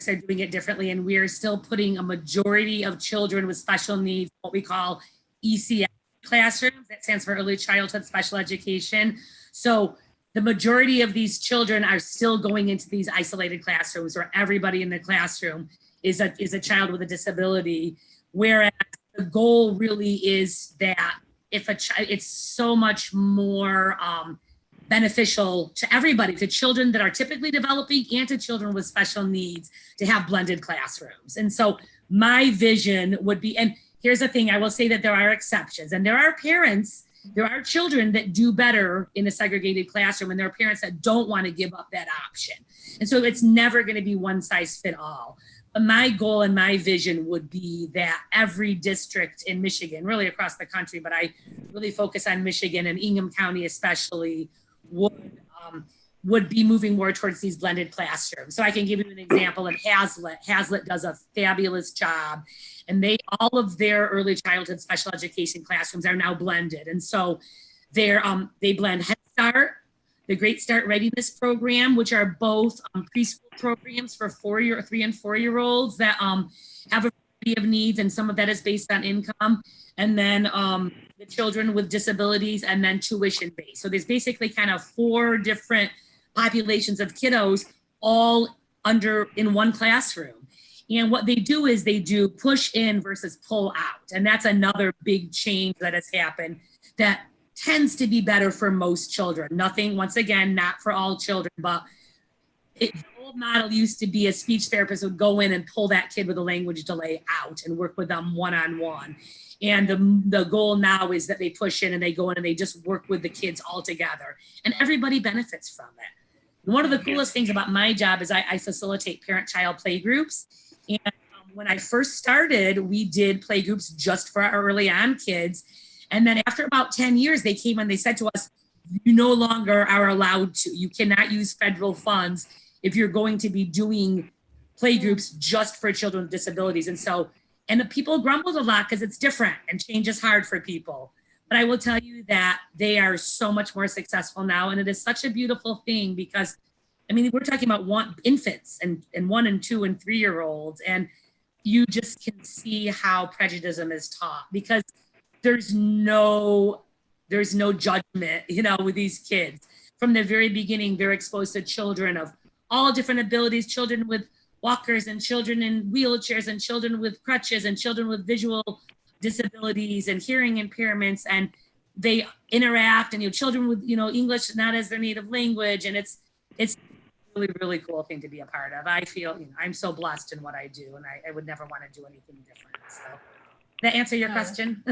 are doing it differently, and we are still putting a majority of children with special needs, what we call ECS classrooms. That stands for early childhood special education. So the majority of these children are still going into these isolated classrooms where everybody in the classroom is a child with a disability. Whereas the goal really is that if a child, it's so much more beneficial to everybody, to children that are typically developing and to children with special needs, to have blended classrooms. And so my vision would be, and here's the thing, I will say that there are exceptions, and there are parents, there are children that do better in a segregated classroom, and there are parents that don't want to give up that option. And so it's never going to be one size fit all. But my goal and my vision would be that every district in Michigan, really across the country, but I really focus on Michigan and Ingham County especially, would be moving more towards these blended classrooms. So I can give you an example of Hazlitt. Hazlitt does a fabulous job, and all of their early childhood special education classrooms are now blended. And so they blend Head Start, the Great Start Readiness Program, which are both preschool programs for 3 and 4-year-olds that have a variety of needs, and some of that is based on income. And then the children with disabilities, and then tuition based. So there's basically kind of 4 different populations of kiddos all in one classroom. And what they do is they do push in versus pull out. And that's another big change that has happened that tends to be better for most children. Nothing, once again, not for all children, but the old model used to be a speech therapist would go in and pull that kid with a language delay out and work with them one-on-one. And the goal now is that they push in and they go in and they just work with the kids all together, and everybody benefits from it. And one of the coolest things about my job is I facilitate parent-child play groups. And when I first started, we did play groups just for our early on kids. And then after about 10 years, they came and they said to us, you no longer are allowed to. You cannot use federal funds if you're going to be doing play groups just for children with disabilities. And the people grumbled a lot because it's different and change is hard for people. But I will tell you that they are so much more successful now. And it is such a beautiful thing because, I mean, we're talking about infants and 1 and 2 and 3-year-olds. And you just can see how prejudice is taught because there's no judgment, with these kids. From the very beginning, they're exposed to children of all different abilities, children with walkers and children in wheelchairs and children with crutches and children with visual disabilities and hearing impairments. And they interact, and children with, English not as their native language. And it's really, really cool thing to be a part of. I feel, I'm so blessed in what I do, and I would never want to do anything different. So that answer your question?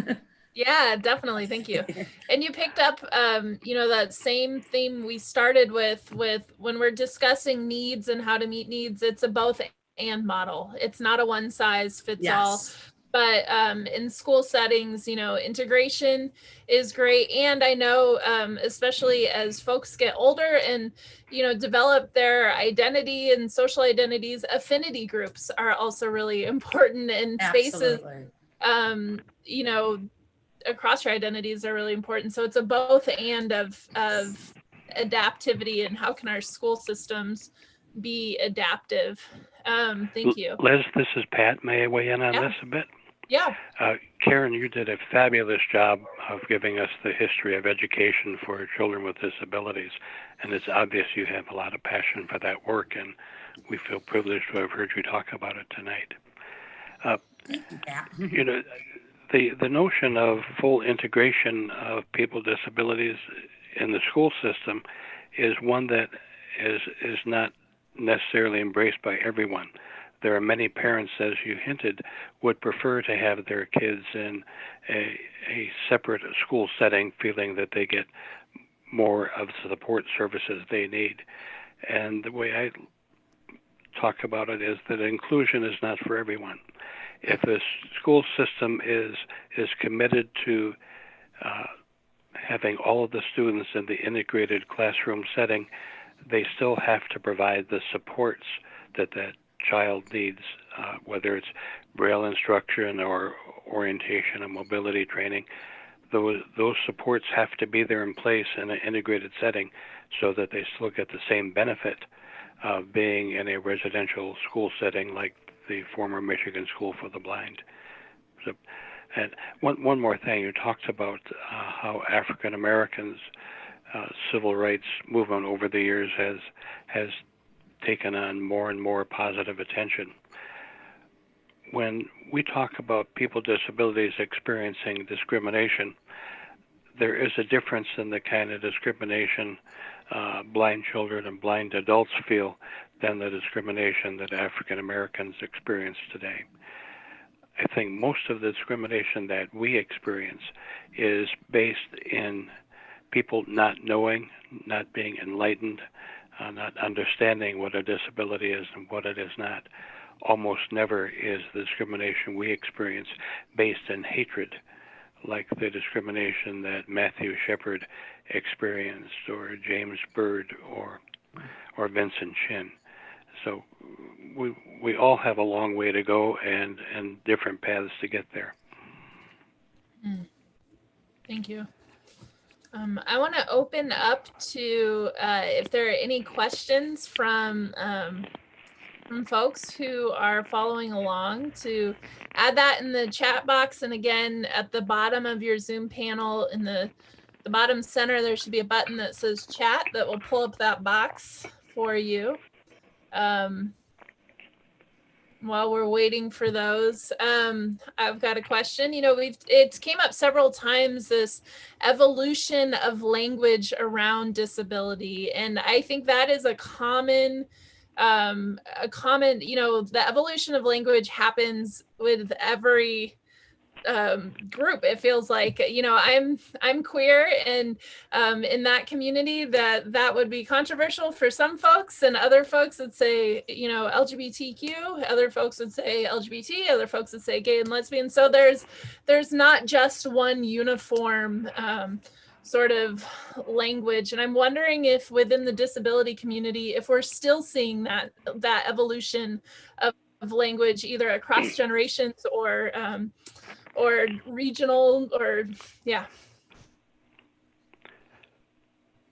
Yeah, definitely. Thank you. And you picked up, that same theme we started with when we're discussing needs and how to meet needs. It's a both and model. It's not a one size fits all. But in school settings, integration is great. And I know, especially as folks get older and, develop their identity and social identities, affinity groups are also really important in spaces. Across your identities are really important. So it's a both and of adaptivity, and how can our school systems be adaptive? Thank you. Liz, this is Pat. May I weigh in on this a bit? Yeah. Karen, you did a fabulous job of giving us the history of education for children with disabilities. And it's obvious you have a lot of passion for that work, and we feel privileged to have heard you talk about it tonight. The notion of full integration of people with disabilities in the school system is one that is not necessarily embraced by everyone. There are many parents, as you hinted, would prefer to have their kids in a separate school setting, feeling that they get more of the support services they need. And the way I talk about it is that inclusion is not for everyone. If a school system is committed to having all of the students in the integrated classroom setting, they still have to provide the supports that child needs, whether it's Braille instruction or orientation and mobility training. Those supports have to be there in place in an integrated setting so that they still get the same benefit of being in a residential school setting like the former Michigan School for the Blind. So, and one more thing, you talked about how African Americans' civil rights movement over the years has taken on more and more positive attention. When we talk about people with disabilities experiencing discrimination, there is a difference in the kind of discrimination blind children and blind adults feel than the discrimination that African Americans experience today. I think most of the discrimination that we experience is based in people not knowing, not being enlightened, not understanding what a disability is and what it is not. Almost never is the discrimination we experience based in hatred, like the discrimination that Matthew Shepard experienced, or James Byrd, or Vincent Chin. So we all have a long way to go and different paths to get there. Thank you. I want to open up to if there are any questions from folks who are following along, to add that in the chat box. And again, at the bottom of your Zoom panel, in the bottom center, there should be a button that says chat that will pull up that box for you. While we're waiting for those, I've got a question. You know, it came up several times, this evolution of language around disability. And I think that is a common, you know, the evolution of language happens with every group. It feels like, you know, I'm queer, and in that community that would be controversial for some folks, and other folks would say, you know, LGBTQ, other folks would say LGBT, other folks would say gay and lesbian. So there's not just one uniform sort of language. And I'm wondering if within the disability community, if we're still seeing that evolution of language, either across generations or regional, or yeah.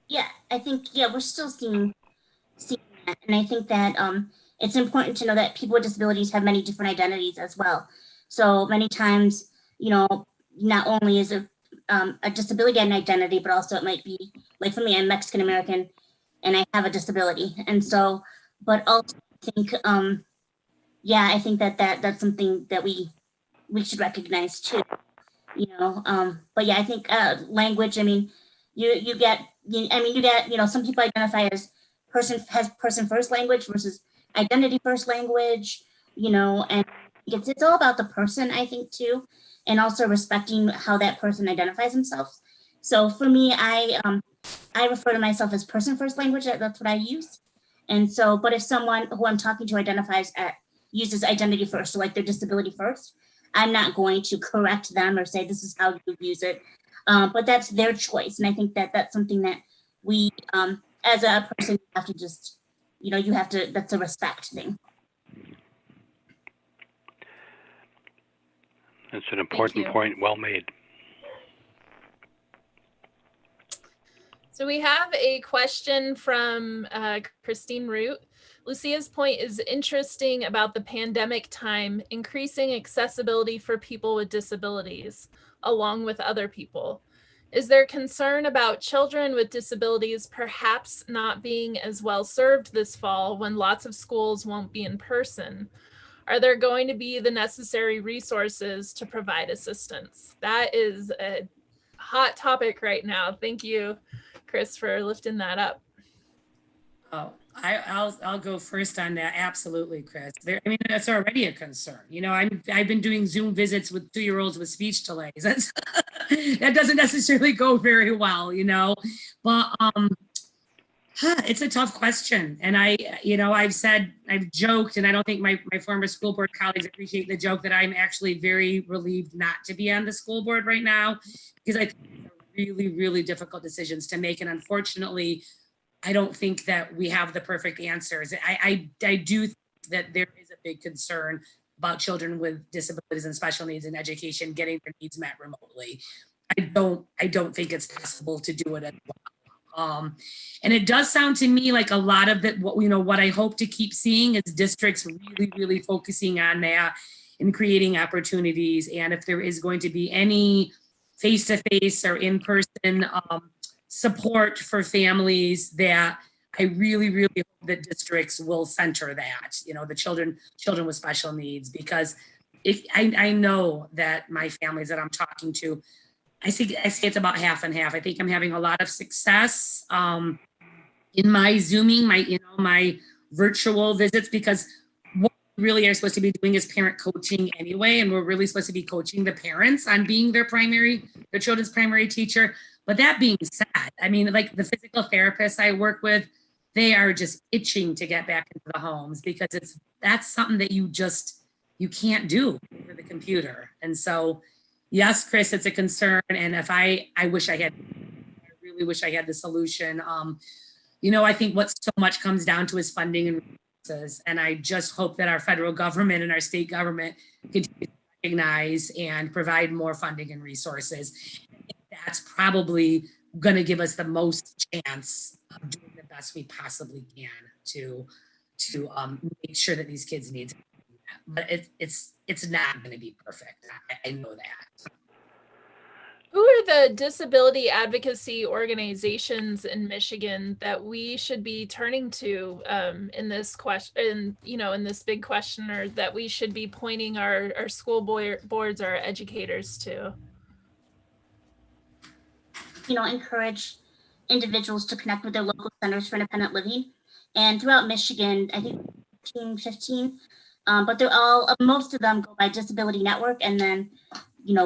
Yeah, I think, we're still seeing that. And I think that it's important to know that people with disabilities have many different identities as well. So many times, you know, not only is it a disability an identity, but also it might be, like for me, I'm Mexican American and I have a disability. And so, but also I think, I think that's something that we should recognize too, you know. But yeah, I think language, I mean, you get, you know, some people identify as person first language versus identity first language, you know, and it's all about the person, I think too, and also respecting how that person identifies themselves. So for me, I refer to myself as person first language. That's what I use. And so, but if someone who I'm talking to uses identity first, so like their disability first, I'm not going to correct them or say this is how you use it, but that's their choice. And I think that that's something that we, as a person, have to just, you know, that's a respect thing. That's an important point, well made. So we have a question from Christine Root. Lucia's point is interesting about the pandemic time, increasing accessibility for people with disabilities, along with other people. Is there concern about children with disabilities perhaps not being as well served this fall when lots of schools won't be in person? Are there going to be the necessary resources to provide assistance? That is a hot topic right now. Thank you, Chris, for lifting that up. Oh, I'll go first on that. Absolutely, Chris. I mean, that's already a concern. You know, I've been doing Zoom visits with 2-year-olds with speech delays. That doesn't necessarily go very well, you know. But it's a tough question. And I've joked, and I don't think my former school board colleagues appreciate the joke, that I'm actually very relieved not to be on the school board right now, because I think they're really, really difficult decisions to make. And unfortunately, I don't think that we have the perfect answers. I do think that there is a big concern about children with disabilities and special needs in education getting their needs met remotely. I don't think it's possible to do it as well. And it does sound to me like a lot of that, what I hope to keep seeing is districts really, really focusing on that and creating opportunities. And if there is going to be any face-to-face or in-person support for families, that I really, really hope that districts will center that, the children with special needs, because I know that my families that I'm talking to, I see it's about half and half. I think I'm having a lot of success in my Zooming, my virtual visits, because what we really are supposed to be doing is parent coaching anyway, and we're really supposed to be coaching the parents on being their children's primary teacher. But that being said, I mean, like the physical therapists I work with, they are just itching to get back into the homes, because that's something that you can't do over the computer. And so, yes, Chris, it's a concern. And if I really wish I had the solution. I think what so much comes down to is funding and resources. And I just hope that our federal government and our state government continue to recognize and provide more funding and resources. That's probably going to give us the most chance of doing the best we possibly can to make sure that these kids' needs. But it's not going to be perfect. I know that. Who are the disability advocacy organizations in Michigan that we should be turning to in this question, in this big question, or that we should be pointing our school boards, our educators to? Encourage individuals to connect with their local centers for independent living. And throughout Michigan, I think 15, but they're all, most of them go by Disability Network, and then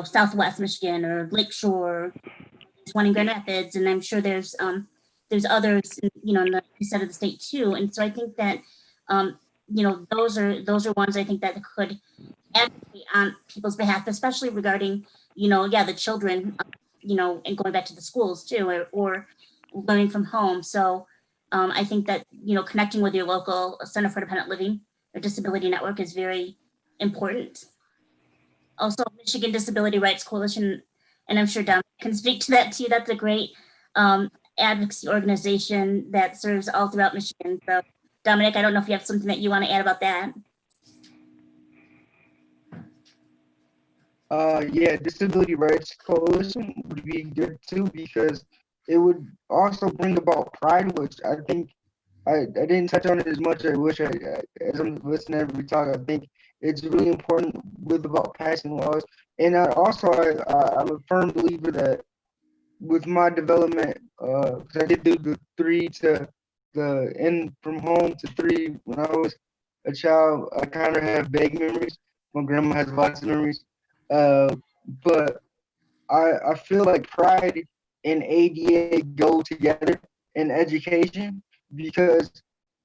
Southwest Michigan or Lakeshore, there's one in Grand Rapids, and I'm sure there's others, in the east side of the state too. And so I think that those are ones I think that could advocate on people's behalf, especially regarding the children, and going back to the schools too, or learning from home. So I think that connecting with your local Center for Independent Living or Disability Network is very important. Also, Michigan Disability Rights Coalition, and I'm sure Dominic can speak to that too. That's a great advocacy organization that serves all throughout Michigan. So, Dominic, I don't know if you have something that you want to add about that. Yeah, Disability Rights Coalition would be good too, because it would also bring about pride, which I think I didn't touch on it as much. I wish as I'm listening to every talk, I think it's really important about passing laws. And I'm a firm believer that with my development, because I did do the end from home to 3 when I was a child, I kind of have vague memories. My grandma has lots of memories. But I feel like pride and ADA go together in education, because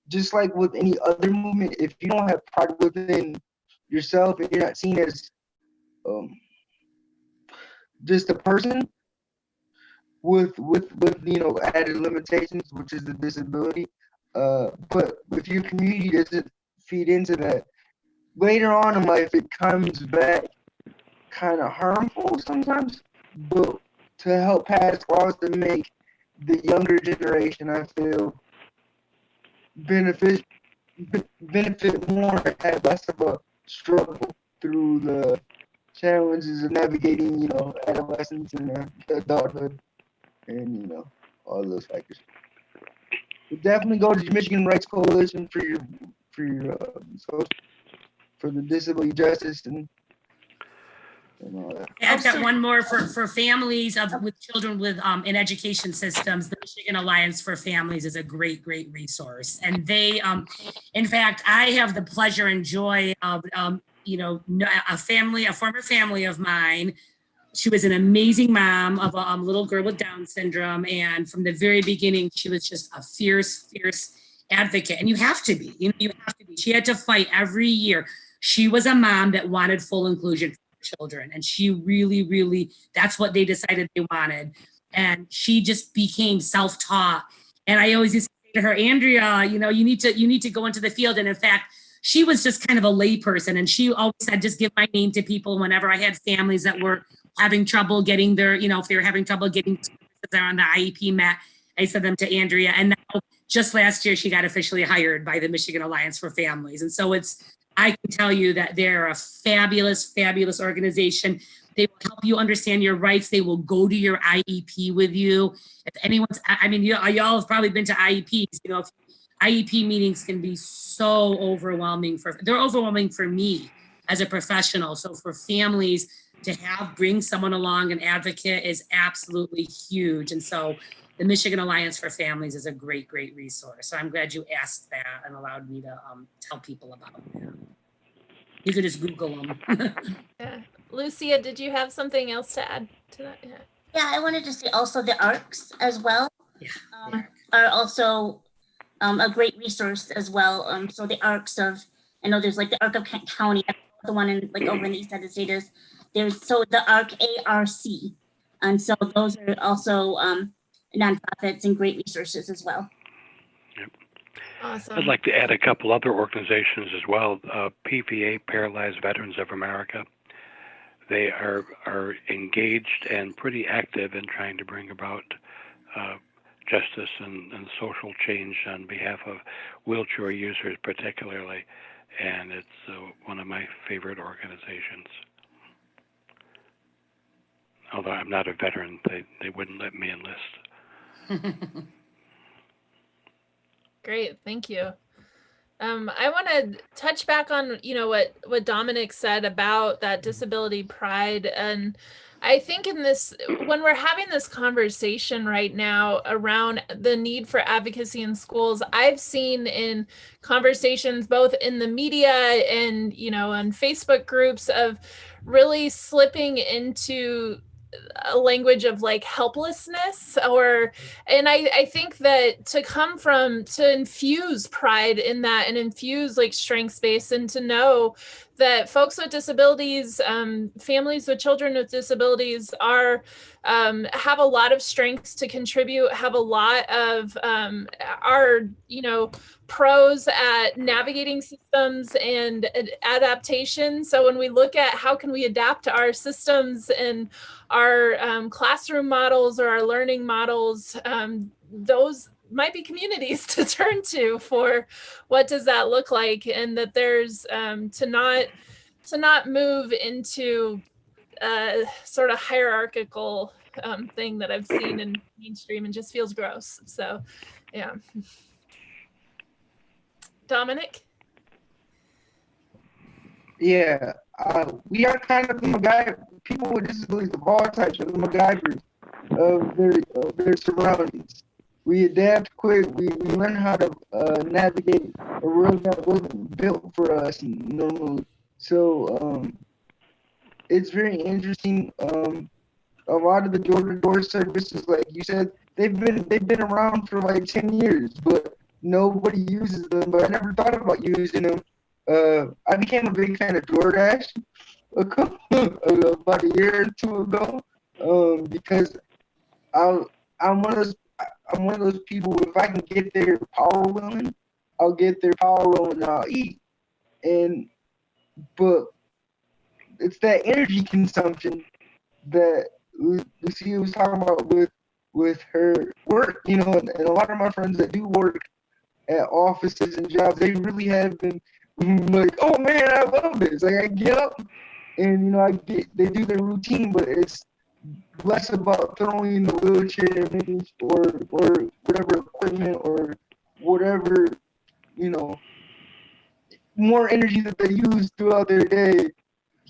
just like with any other movement, if you don't have pride within yourself and you're not seen as just a person with added limitations, which is the disability, but if your community doesn't feed into that, later on in life it comes back kind of harmful sometimes. But to help pass laws to make the younger generation, I feel, benefit more and have less of a struggle through the challenges of navigating, adolescence and adulthood, and all those factors. But definitely go to the Michigan Rights Coalition for the disability justice and all that. I've got one more for families with children with in education systems. The Michigan Alliance for Families is a great resource, and they, in fact, I have the pleasure and joy of a former family of mine. She was an amazing mom of a little girl with Down syndrome, and from the very beginning, she was just a fierce advocate. And you have to be. You have to be. She had to fight every year. She was a mom that wanted full inclusion children, and she really that's what they decided they wanted, and she just became self-taught. And I always used to say to her, Andrea, you need to go into the field. And in fact, she was just kind of a lay person, and she always said, just give my name to people whenever I had families that were having trouble getting their, if they were having trouble getting services on the IEP met. I sent them to Andrea, and now just last year she got officially hired by the Michigan Alliance for Families. And so I can tell you that they're a fabulous, fabulous organization. They will help you understand your rights. They will go to your IEP with you. If anyone's, I mean, y'all have probably been to IEPs, you know, IEP meetings can be so overwhelming they're overwhelming for me as a professional. So for families to bring someone along, an advocate, is absolutely huge. And so the Michigan Alliance for Families is a great, great resource. So I'm glad you asked that and allowed me to tell people about that. You could just Google them. Yeah. Lucia, did you have something else to add to that? Yeah, I wanted to say also the ARCs as well Yeah, are also a great resource as well. So the ARCs of, I know there's like the ARC of Kent County, the one in like over in the east side of the state is, there's so the ARC ARC. And so those are also nonprofits and great resources as well. Yep. Awesome. I'd like to add a couple other organizations as well. PVA, Paralyzed Veterans of America. They are engaged and pretty active in trying to bring about justice and social change on behalf of wheelchair users particularly. And it's one of my favorite organizations. Although I'm not a veteran, they wouldn't let me enlist. Great, thank you. I want to touch back on, you know, what Dominic said about that disability pride. And I think when we're having this conversation right now around the need for advocacy in schools, I've seen in conversations both in the media and, you know, on Facebook groups of really slipping into a language of like helplessness and I think that to infuse pride in that and infuse like strength space and to know that folks with disabilities, families with children with disabilities have a lot of strengths to contribute, have a lot of are, you know, pros at navigating systems and adaptation. So when we look at how can we adapt our systems and our classroom models or our learning models, those might be communities to turn to for what does that look like, and that there's to not move into a sort of hierarchical thing that I've seen in mainstream and just feels gross. So yeah. Dominic? Yeah, we are kind of the MacGyver, people with disabilities of all types are the MacGyvers of their surroundings. We adapt quick, we learn how to navigate a world that wasn't built for us normally. So it's very interesting. A lot of the door-to-door services, like you said, they've been around for like 10 years, but nobody uses them. But I never thought about using them. I became a big fan of DoorDash about a year or two ago, because I'm one of those people. If I can get their power rolling, I'll get their power rolling and I'll eat. But it's that energy consumption that Lucia was talking about with her work, you know, and a lot of my friends that do work at offices and jobs, they really have been like, oh man, I love this. Like I get up and, you know, they do their routine, but it's less about throwing the wheelchair image or whatever equipment or whatever, you know, more energy that they use throughout their day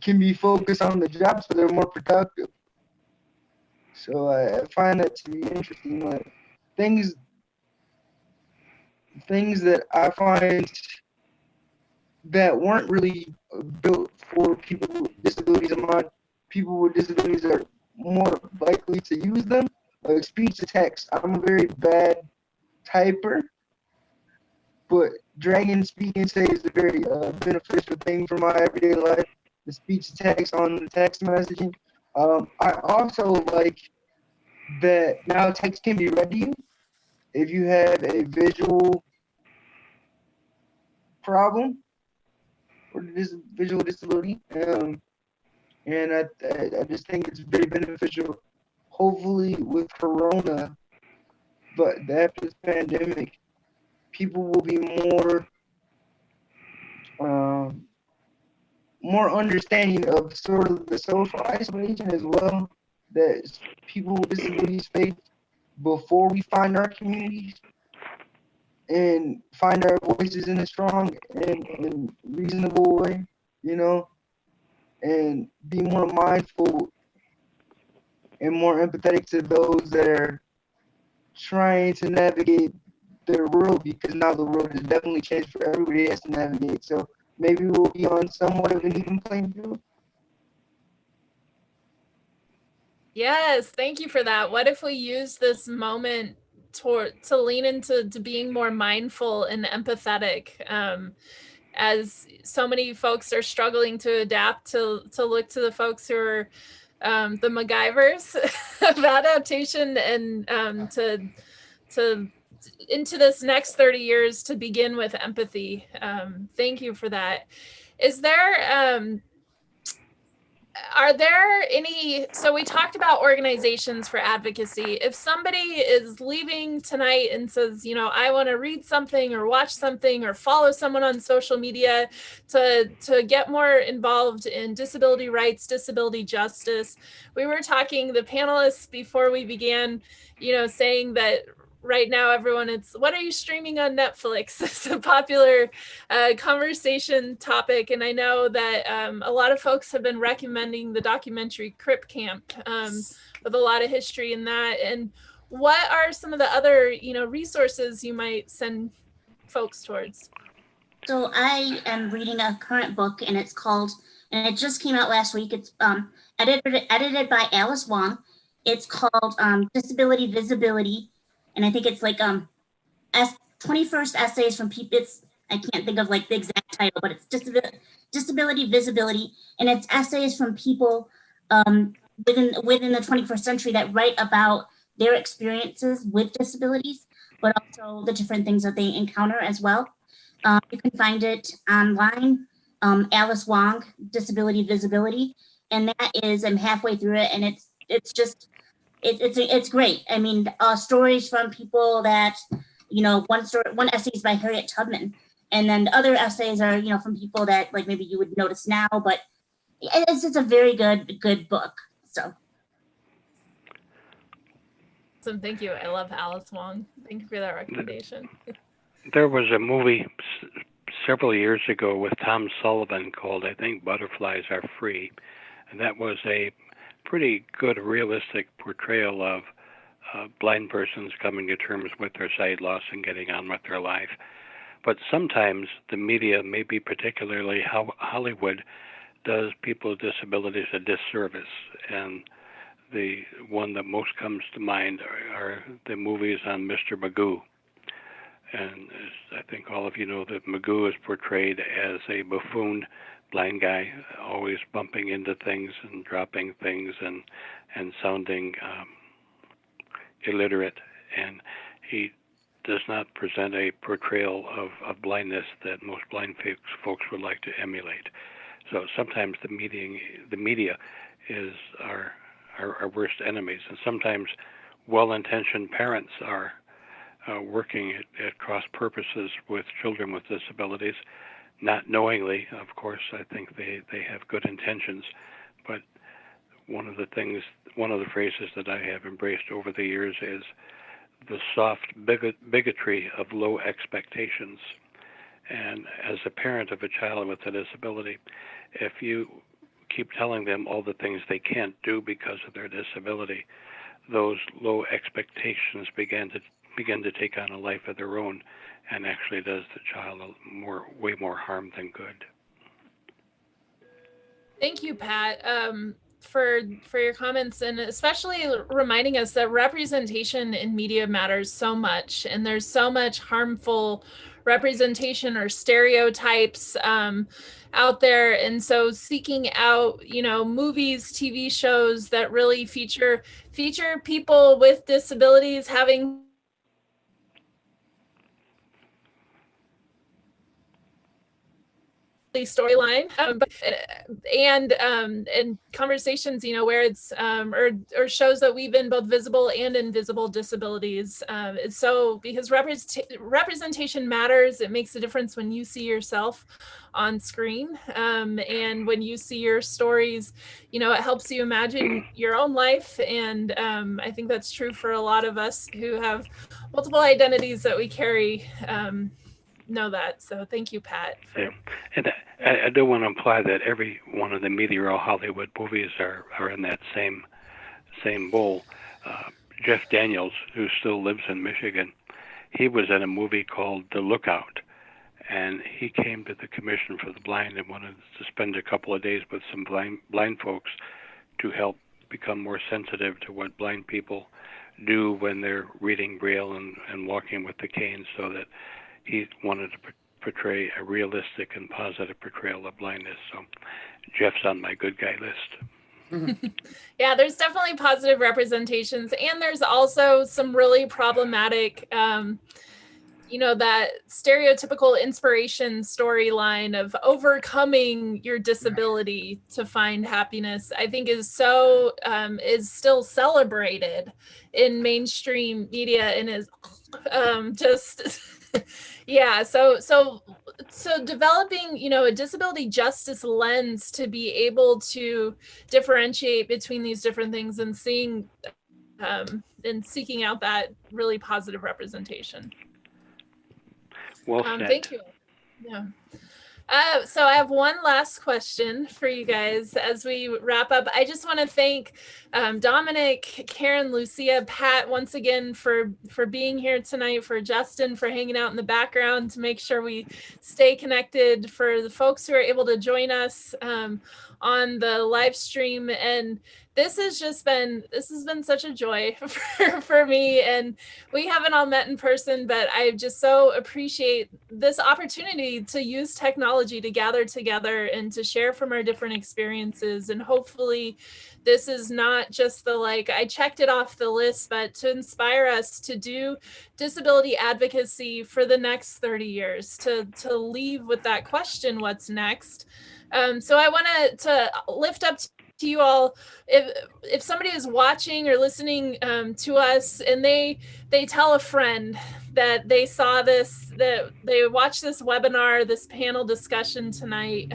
can be focused on the job so they're more productive. So I find that to be interesting. Like things that I find that weren't really built for people with disabilities in mind. People with disabilities are more likely to use them, like speech to text. I'm a very bad typer, but Dragon Speak and Say is a very beneficial thing for my everyday life. The speech to text on the text messaging. I also like that now text can be read to you if you have a visual problem or visual disability. And I just think it's very beneficial. Hopefully with Corona, but after this pandemic, people will be more understanding of sort of the social isolation as well that people with disabilities face before we find our communities and find our voices in a strong and reasonable way, you know, and be more mindful and more empathetic to those that are trying to navigate their world, because now the world has definitely changed for everybody that has to navigate. So maybe we'll be on somewhat of an even playing field. Yes, thank you for that. What if we use this moment to lean into being more mindful and empathetic, as so many folks are struggling to adapt to look to the folks who are the MacGyvers of adaptation, and to into this next 30 years to begin with empathy. Thank you for that. Is there are there any, so we talked about organizations for advocacy. If somebody is leaving tonight and says, you know, I want to read something or watch something or follow someone on social media to get more involved in disability rights, disability justice, we were talking, the panelists before we began, you know, saying that right now, everyone, it's what are you streaming on Netflix? It's a popular conversation topic. And I know that a lot of folks have been recommending the documentary Crip Camp with a lot of history in that. And what are some of the other, you know, resources you might send folks towards? So I am reading a current book, and it's called, and it just came out last week. It's edited by Alice Wong. It's called Disability Visibility. And I think it's like 21st essays from people. It's, I can't think of like the exact title, but it's disability visibility, and it's essays from people within the 21st century that write about their experiences with disabilities, but also the different things that they encounter as well. You can find it online, Alice Wong, Disability Visibility, and that is, I'm halfway through it, and it's just. It's great. I mean, stories from people that, you know, one essay is by Harriet Tubman, and then other essays are, you know, from people that like maybe you would notice now, but it's just a very good book. So. Awesome, thank you. I love Alice Wong. Thank you for that recommendation. There was a movie several years ago with Tom Sullivan called, I think, Butterflies Are Free, and that was a pretty good realistic portrayal of blind persons coming to terms with their sight loss and getting on with their life. But sometimes the media, maybe particularly Hollywood, does people with disabilities a disservice. And the one that most comes to mind are the movies on Mr. Magoo. And I think all of you know that Magoo is portrayed as a buffoon blind guy, always bumping into things and dropping things and sounding illiterate. And he does not present a portrayal of blindness that most blind folks would like to emulate. So sometimes the media is our worst enemies, and sometimes well-intentioned parents are working at cross purposes with children with disabilities. Not knowingly, of course. I think they have good intentions, but one of the phrases that I have embraced over the years is the soft bigotry of low expectations. And as a parent of a child with a disability, if you keep telling them all the things they can't do because of their disability, those low expectations begin to take on a life of their own, and actually does the child way more harm than good. Thank you, Pat, for your comments, and especially reminding us that representation in media matters so much, and there's so much harmful representation or stereotypes out there. And so seeking out, you know, movies, TV shows that really feature people with disabilities having storyline, and conversations, where it's or shows that we've been both visible and invisible disabilities. So because representation matters, it makes a difference when you see yourself on screen, and when you see your stories, it helps you imagine your own life. And I think that's true for a lot of us who have multiple identities that we carry. Know that. So thank you, Pat. Yeah. And I do want to imply that every one of the Meteor Hollywood movies are in that same bowl. Jeff Daniels, who still lives in Michigan, he was in a movie called The Lookout, and he came to the Commission for the Blind and wanted to spend a couple of days with some blind folks to help become more sensitive to what blind people do when they're reading Braille and walking with the cane, so that he wanted to portray a realistic and positive portrayal of blindness. So Jeff's on my good guy list. Yeah, there's definitely positive representations. And there's also some really problematic, that stereotypical inspiration storyline of overcoming your disability to find happiness, I think is still celebrated in mainstream media and is just... Yeah, so developing, a disability justice lens to be able to differentiate between these different things and seeing and seeking out that really positive representation. Well said. Thank you. Yeah. So I have one last question for you guys as we wrap up. I just want to thank Dominic, Karen, Lucia, Pat, once again for being here tonight, for Justin, for hanging out in the background to make sure we stay connected, for the folks who are able to join us on the live stream. And this has been such a joy for me, and we haven't all met in person, but I just so appreciate this opportunity to use technology to gather together and to share from our different experiences. And hopefully this is not just I checked it off the list, but to inspire us to do disability advocacy for the next 30 years, to leave with that question, what's next? So I want to lift up to you all, if somebody is watching or listening to us and they tell a friend that they saw this, that they watched this webinar, this panel discussion tonight,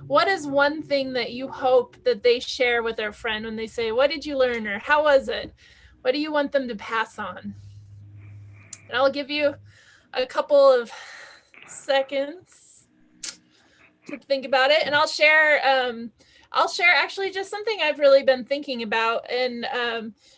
what is one thing that you hope that they share with their friend when they say, what did you learn, or how was it? What do you want them to pass on? And I'll give you a couple of seconds to think about it, and I'll share actually just something I've really been thinking about. And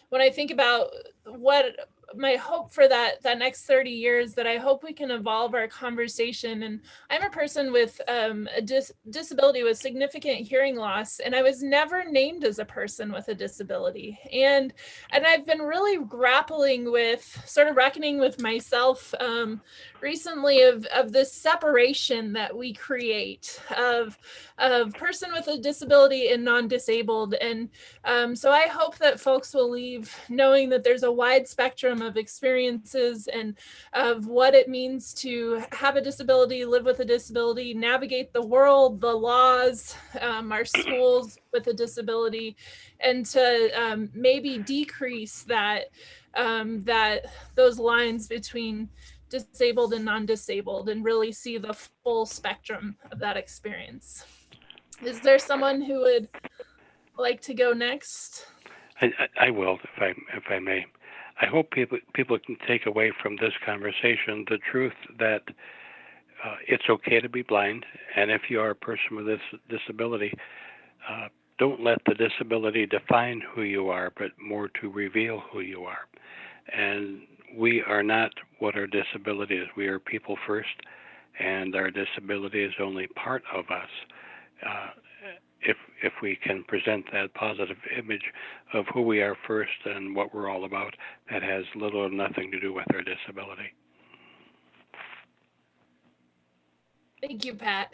when I think about what my hope for that next 30 years, that I hope we can evolve our conversation. And I'm a person with a disability with significant hearing loss, and I was never named as a person with a disability. And I've been really grappling with, sort of reckoning with myself recently of this separation that we create of person with a disability and non-disabled. And so I hope that folks will leave knowing that there's a wide spectrum of experiences and of what it means to have a disability, live with a disability, navigate the world, the laws, our schools with a disability, and to maybe decrease that those lines between disabled and non-disabled, and really see the full spectrum of that experience. Is there someone who would like to go next? I will, if I may. I hope people can take away from this conversation the truth that it's okay to be blind, and if you are a person with this disability, don't let the disability define who you are, but more to reveal who you are. And we are not what our disability is. We are people first, and our disability is only part of us. If we can present that positive image of who we are first and what we're all about, that has little or nothing to do with our disability. Thank you, Pat.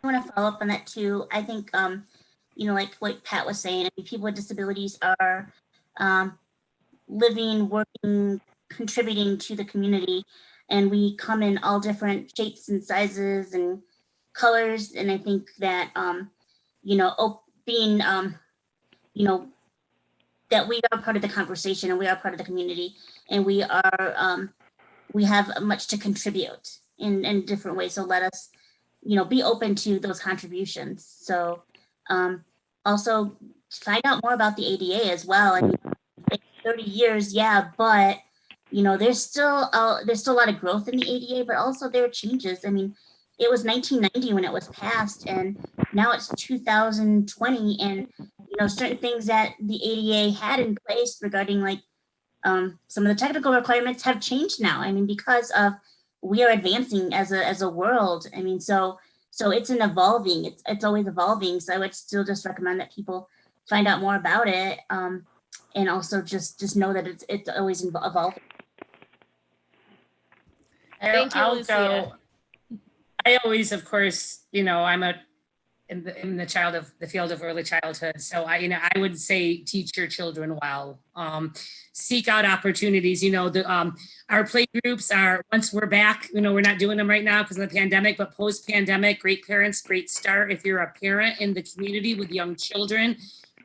I want to follow up on that too. I think, like what Pat was saying, I mean, people with disabilities are living, working, contributing to the community. and we come in all different shapes and sizes and colors. And I think that, being, that we are part of the conversation and we are part of the community, and we have much to contribute in different ways. So let us, be open to those contributions. So also find out more about the ADA as well. I mean, it's 30 years, yeah, but there's still a lot of growth in the ADA, but also there are changes. I mean, it was 1990 when it was passed, and now it's 2020, and certain things that the ADA had in place regarding like some of the technical requirements have changed now. I mean, because of we are advancing as a world. I mean, so it's an evolving. It's always evolving. So I would still just recommend that people find out more about it, and also just know that it's always evolving. Thank you, Lucia. I always, of course, I'm in the field of early childhood. So I would say teach your children well. Seek out opportunities. Our play groups are, once we're back, we're not doing them right now because of the pandemic, but post-pandemic, Great Parents, Great Start. If you're a parent in the community with young children,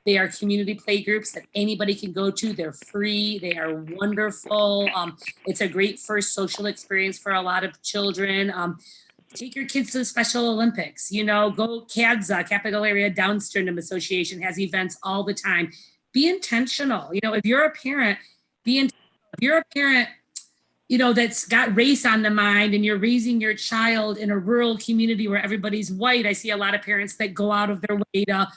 they are community play groups that anybody can go to. They're free. They are wonderful. It's a great first social experience for a lot of children. Take your kids to the Special Olympics, go CADSA, Capital Area Down Syndrome Association has events all the time. Be intentional. If you're a parent, if you're a parent, that's got race on the mind and you're raising your child in a rural community where everybody's white. I see a lot of parents that go out of their way to,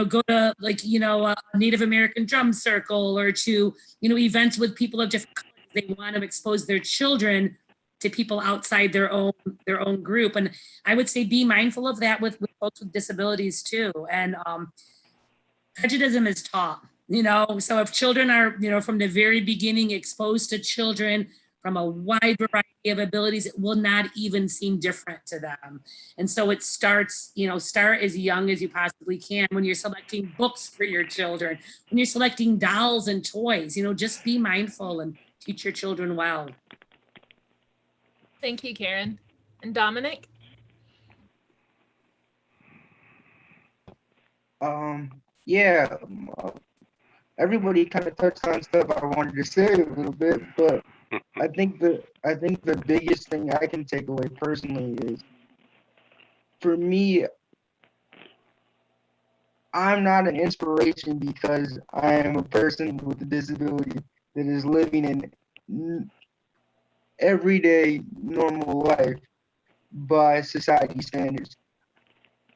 go to a Native American drum circle or to, events with people of different colors. They want to expose their children to people outside their own group. And I would say be mindful of that with folks with disabilities too. And prejudice is taught, so if children are, from the very beginning exposed to children from a wide variety of abilities, it will not even seem different to them. And so it starts, start as young as you possibly can when you're selecting books for your children, when you're selecting dolls and toys, just be mindful and teach your children well. Thank you, Karen. And Dominic? Yeah, everybody kind of touched on stuff I wanted to say a little bit, but I think the biggest thing I can take away personally is, for me, I'm not an inspiration because I am a person with a disability that is living in everyday normal life by society standards.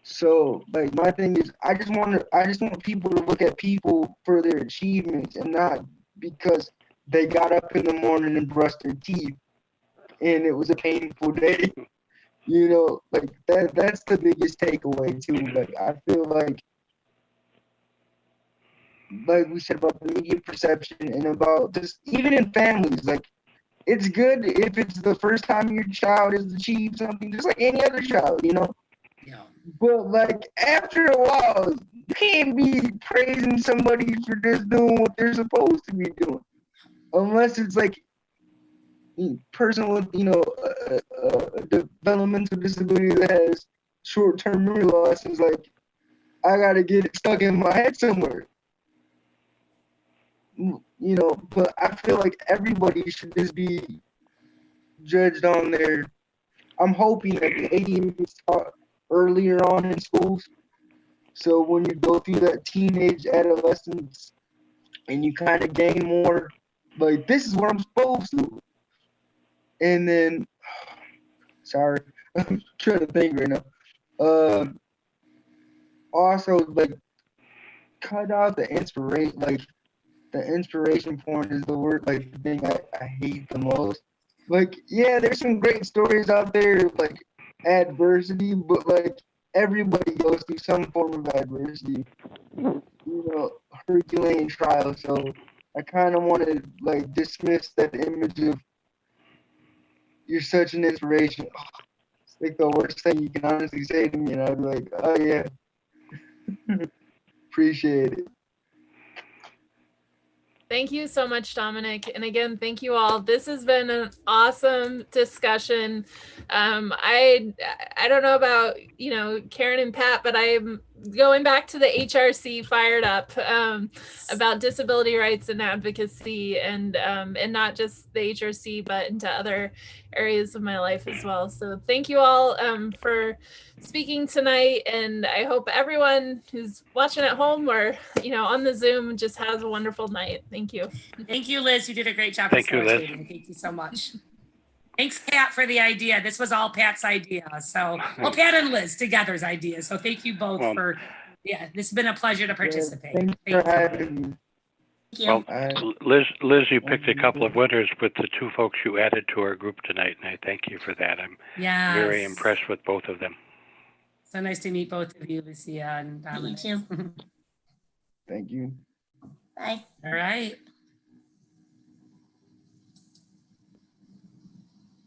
So like my thing is I just want people to look at people for their achievements and not because they got up in the morning and brushed their teeth and it was a painful day. Like that's the biggest takeaway too. Like I feel like we said about the media perception and about just even in families, like it's good if it's the first time your child has achieved something, just like any other child, Yeah. But like after a while, you can't be praising somebody for just doing what they're supposed to be doing, unless it's like person with a developmental disability that has short-term memory loss is like I gotta get it stuck in my head somewhere. But I feel like everybody should just be judged on their. I'm hoping that the ADA is taught earlier on in schools, so when you go through that teenage adolescence and you kind of gain more, like this is what I'm supposed to, and then, sorry, I'm trying to think right now. Also, like, cut out the inspiration, like. The inspiration porn is the word, like the thing I hate the most. Like, yeah, there's some great stories out there, like adversity, but like everybody goes through some form of adversity, Herculean trial. So I kind of want to like dismiss that image of you're such an inspiration. It's like the worst thing you can honestly say to me, and I'd be like, oh yeah, appreciate it. Thank you so much, Dominic. And again, thank you all. This has been an awesome discussion. I don't know about, Karen and Pat, but I'm going back to the HRC fired up about disability rights and advocacy, and not just the HRC, but into other areas of my life as well. So thank you all for speaking tonight, and I hope everyone who's watching at home or on the Zoom just has a wonderful night. Thank you. Thank you, Liz. You did a great job. Thank you, Liz. facilitating. Thank you so much. Thanks, Pat, for the idea. This was all Pat's idea. So, well, Pat and Liz together's idea. So thank you both for, this has been a pleasure to participate. Thanks Thank for you. having me. Well, I- Liz, you picked a couple of winners with the two folks you added to our group tonight, and I thank you for that. I'm Yes. very impressed with both of them. So nice to meet both of you, Lucia and Me Dominic. too. Thank you. Bye. All right.